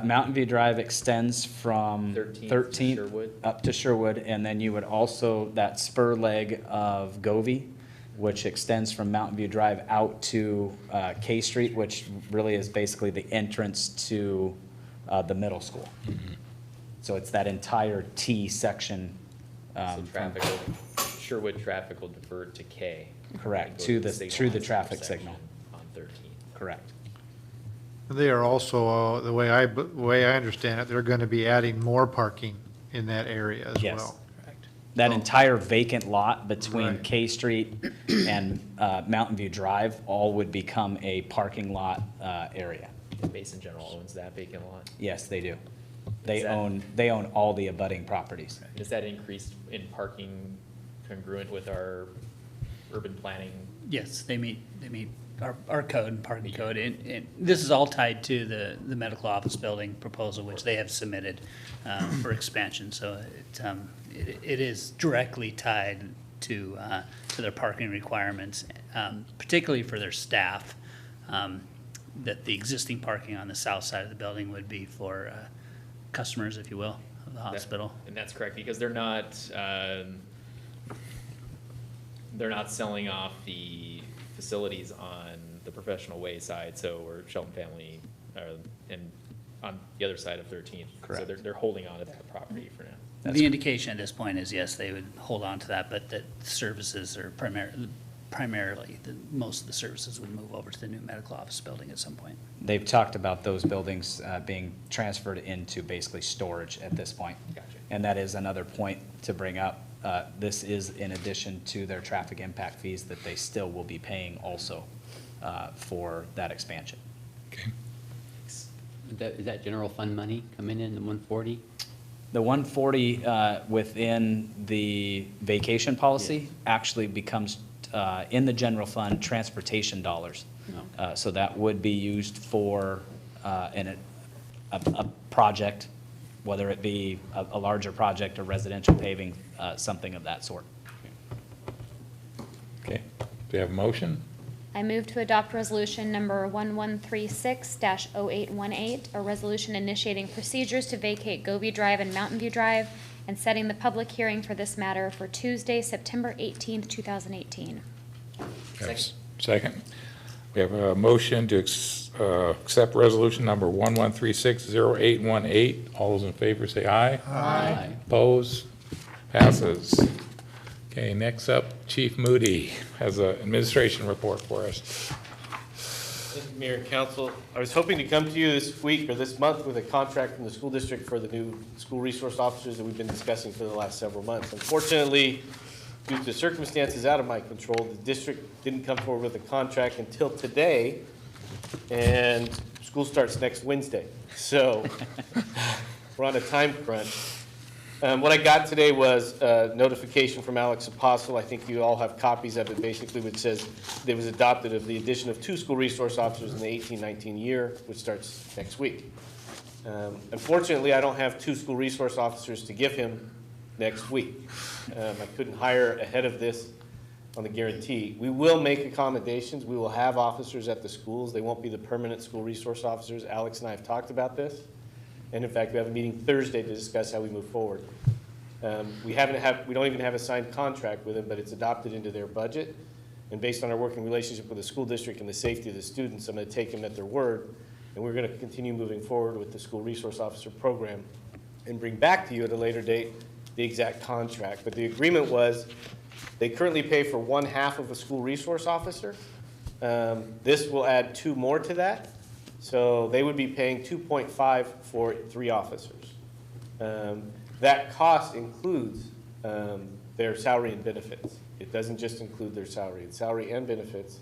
Mountain View Drive extends from 13th to Sherwood? up to Sherwood, and then you would also, that spur leg of Govey, which extends from Mountain View Drive out to K Street, which really is basically the entrance to the middle school. So it's that entire T section. So traffic Sherwood traffic will divert to K. Correct, and go to the signalized traffic intersection signal. On 13. Correct. They are also, the way I understand it, they're going to be adding more parking in that area as Yes. well. That entire vacant lot between Right. K Street and Mountain View Drive all would become a parking lot area. Basin General owns that vacant lot. Yes, they do. Is that- They own all the abutting properties. Is that increase in parking congruent with our urban planning? Yes, they meet our code and parking code, and this is all tied to the medical office building proposal, which they have submitted for expansion, so it is directly tied to their parking requirements, particularly for their staff, that the existing parking on the south side of the building would be for customers, if you will, of the hospital. And that's correct, because they're not selling off the facilities on the professional way side, so, or Shelton Family, and on the other side of 13th. Correct. So they're holding on to that property for now. The indication at this point is, yes, they would hold on to that, but that services are primarily, most of the services would move over to the new medical office building at some point. They've talked about those buildings being transferred into basically storage at this point. Gotcha. And that is another point to bring up. This is in addition to their traffic impact fees that they still will be paying also for that expansion. Okay. Is that general fund money coming in, the 140? The 140 within the vacation policy actually becomes, in the general fund, transportation dollars. No. So that would be used for a project, whether it be a larger project or residential paving, something of that sort. Okay, do we have a motion? I move to adopt resolution number 1136-0818, a resolution initiating procedures to vacate Govey Drive and Mountain View Drive, and setting the public hearing for this matter for Tuesday, September 18th, 2018. Second. We have a motion to accept resolution number 1136-0818. All those in favor say aye. Aye. Opposed? Passes. Okay, next up, Chief Moody has an administration report for us. Thank you, Mayor and Council. I was hoping to come to you this week or this month with a contract from the school district for the new school resource officers that we've been discussing for the last several months. Unfortunately, due to circumstances out of my control, the district didn't come forward with a contract until today, and school starts next Wednesday. So we're on a time crunch. What I got today was a notification from Alex Apostle. I think you all have copies of it, basically, which says it was adopted of the addition of 2 school resource officers in the 18-19 year, which starts next week. Unfortunately, I don't have 2 school resource officers to give him next week. I couldn't hire ahead of this on the guarantee. We will make accommodations. We will have officers at the schools. They won't be the permanent school resource officers. Alex and I have talked about this. And in fact, we have a meeting Thursday to discuss how we move forward. We don't even have a signed contract with them, but it's adopted into their budget. And based on our working relationship with the school district and the safety of the students, I'm going to take them at their word. And we're going to continue moving forward with the school resource officer program and bring back to you at a later date the exact contract. But the agreement was they currently pay for 1/2 of a school resource officer. This will add 2 more to that. So they would be paying 2.5 for 3 officers. That cost includes their salary and benefits. It doesn't just include their salary. It's salary and benefits,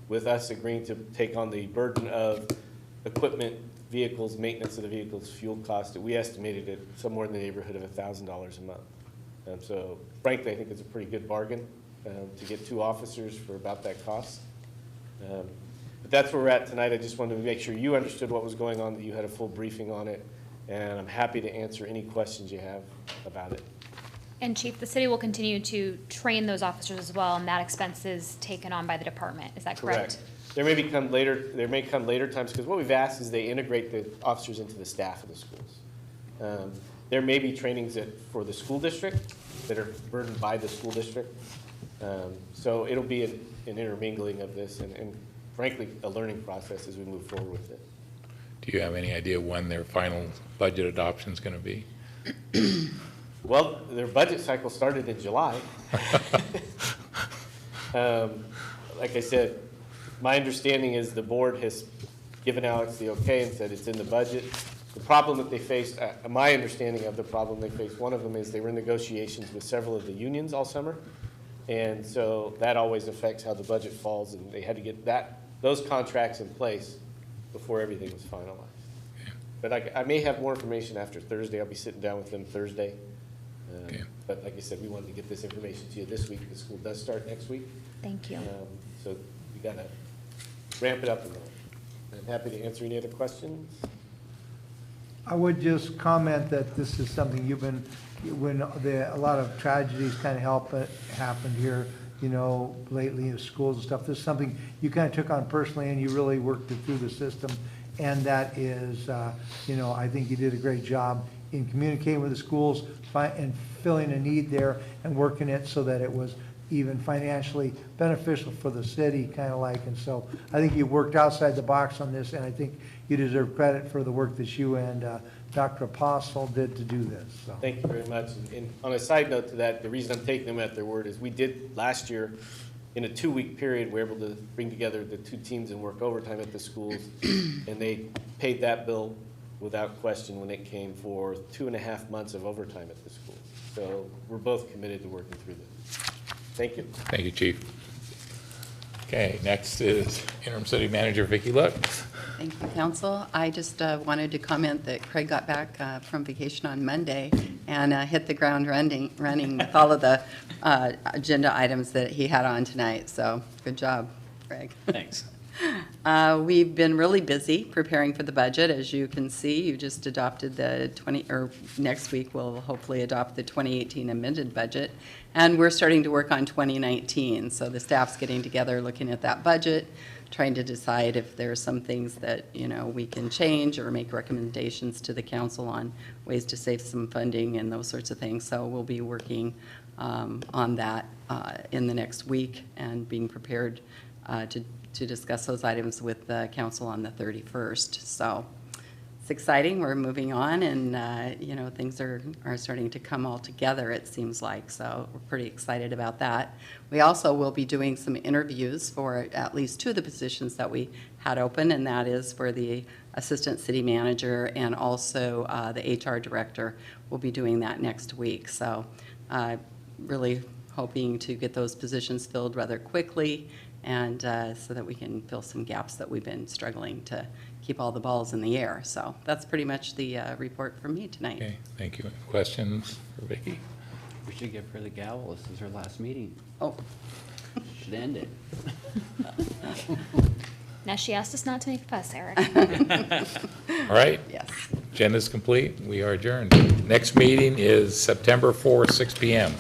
with us agreeing to take on the burden of equipment, vehicles, maintenance of the vehicles, fuel cost. That we estimated it somewhere in the neighborhood of $1,000 a month. So frankly, I think it's a pretty good bargain to get 2 officers for about that cost. But that's where we're at tonight. I just wanted to make sure you understood what was going on, that you had a full briefing on it, and I'm happy to answer any questions you have about it. And Chief, the city will continue to train those officers as well, and that expense is taken on by the department. Is that correct? There may come later times, because what we've asked is they integrate the officers into the staff of the schools. There may be trainings for the school district that are burdened by the school district. So it'll be an intermingling of this and frankly, a learning process as we move forward with it. Do you have any idea when their final budget adoption is going to be? Well, their budget cycle started in July. Like I said, my understanding is the board has given Alex the okay and said it's in the budget. The problem that they faced, my understanding of the problem they faced, one of them is they were in negotiations with several of the unions all summer. And so that always affects how the budget falls, and they had to get those contracts in place before everything was finalized. But I may have more information after Thursday. I'll be sitting down with them Thursday. But like I said, we wanted to get this information to you this week. The school does start next week. Thank you. So we got to ramp it up a little. I'm happy to answer any other questions. I would just comment that this is something when a lot of tragedies kind of happened here, lately in schools and stuff. This is something you kind of took on personally, and you really worked it through the system. And that is, I think you did a great job in communicating with the schools and filling a need there and working it so that it was even financially beneficial for the city, kind of like. And so I think you worked outside the box on this, and I think you deserve credit for the work that you and Dr. Apostle did to do this. So. Thank you very much. And on a side note to that, the reason I'm taking them at their word is we did last year, in a 2-week period, we were able to bring together the 2 teams and work overtime at the schools, and they paid that bill without question when it came for 2.5 months of overtime at the schools. So we're both committed to working through this. Thank you. Thank you, Chief. Okay, next is Interim City Manager Vicki Luck. Thank you, Council. I just wanted to comment that Craig got back from vacation on Monday and hit the ground running with all of the agenda items that he had on tonight. So good job, Craig. Thanks. We've been really busy preparing for the budget. As you can see, you just adopted next week we'll hopefully adopt the 2018 amended budget. And we're starting to work on 2019. So the staff's getting together, looking at that budget, trying to decide if there are some things that, we can change or make recommendations to the council on ways to save some funding and those sorts of things. So we'll be working on that in the next week and being prepared to discuss those items with the council on the 31st. So it's exciting. We're moving on, and things are starting to come all together, it seems like. So we're pretty excited about that. We also will be doing some interviews for at least 2 of the positions that we had open, and that is for the assistant city manager and also the HR director. We'll be doing that next week. So really hoping to get those positions filled rather quickly and so that we can fill some gaps that we've been struggling to keep all the balls in the air. So that's pretty much the report from me tonight. Okay, thank you. Questions for Vicki? We should give her the gavel. This is her last meeting. Oh. Should end it. Now, she asked us not to make a fuss, Eric. All right. Yes. Agenda's complete. We are adjourned. Next meeting is September 4th, 6 PM.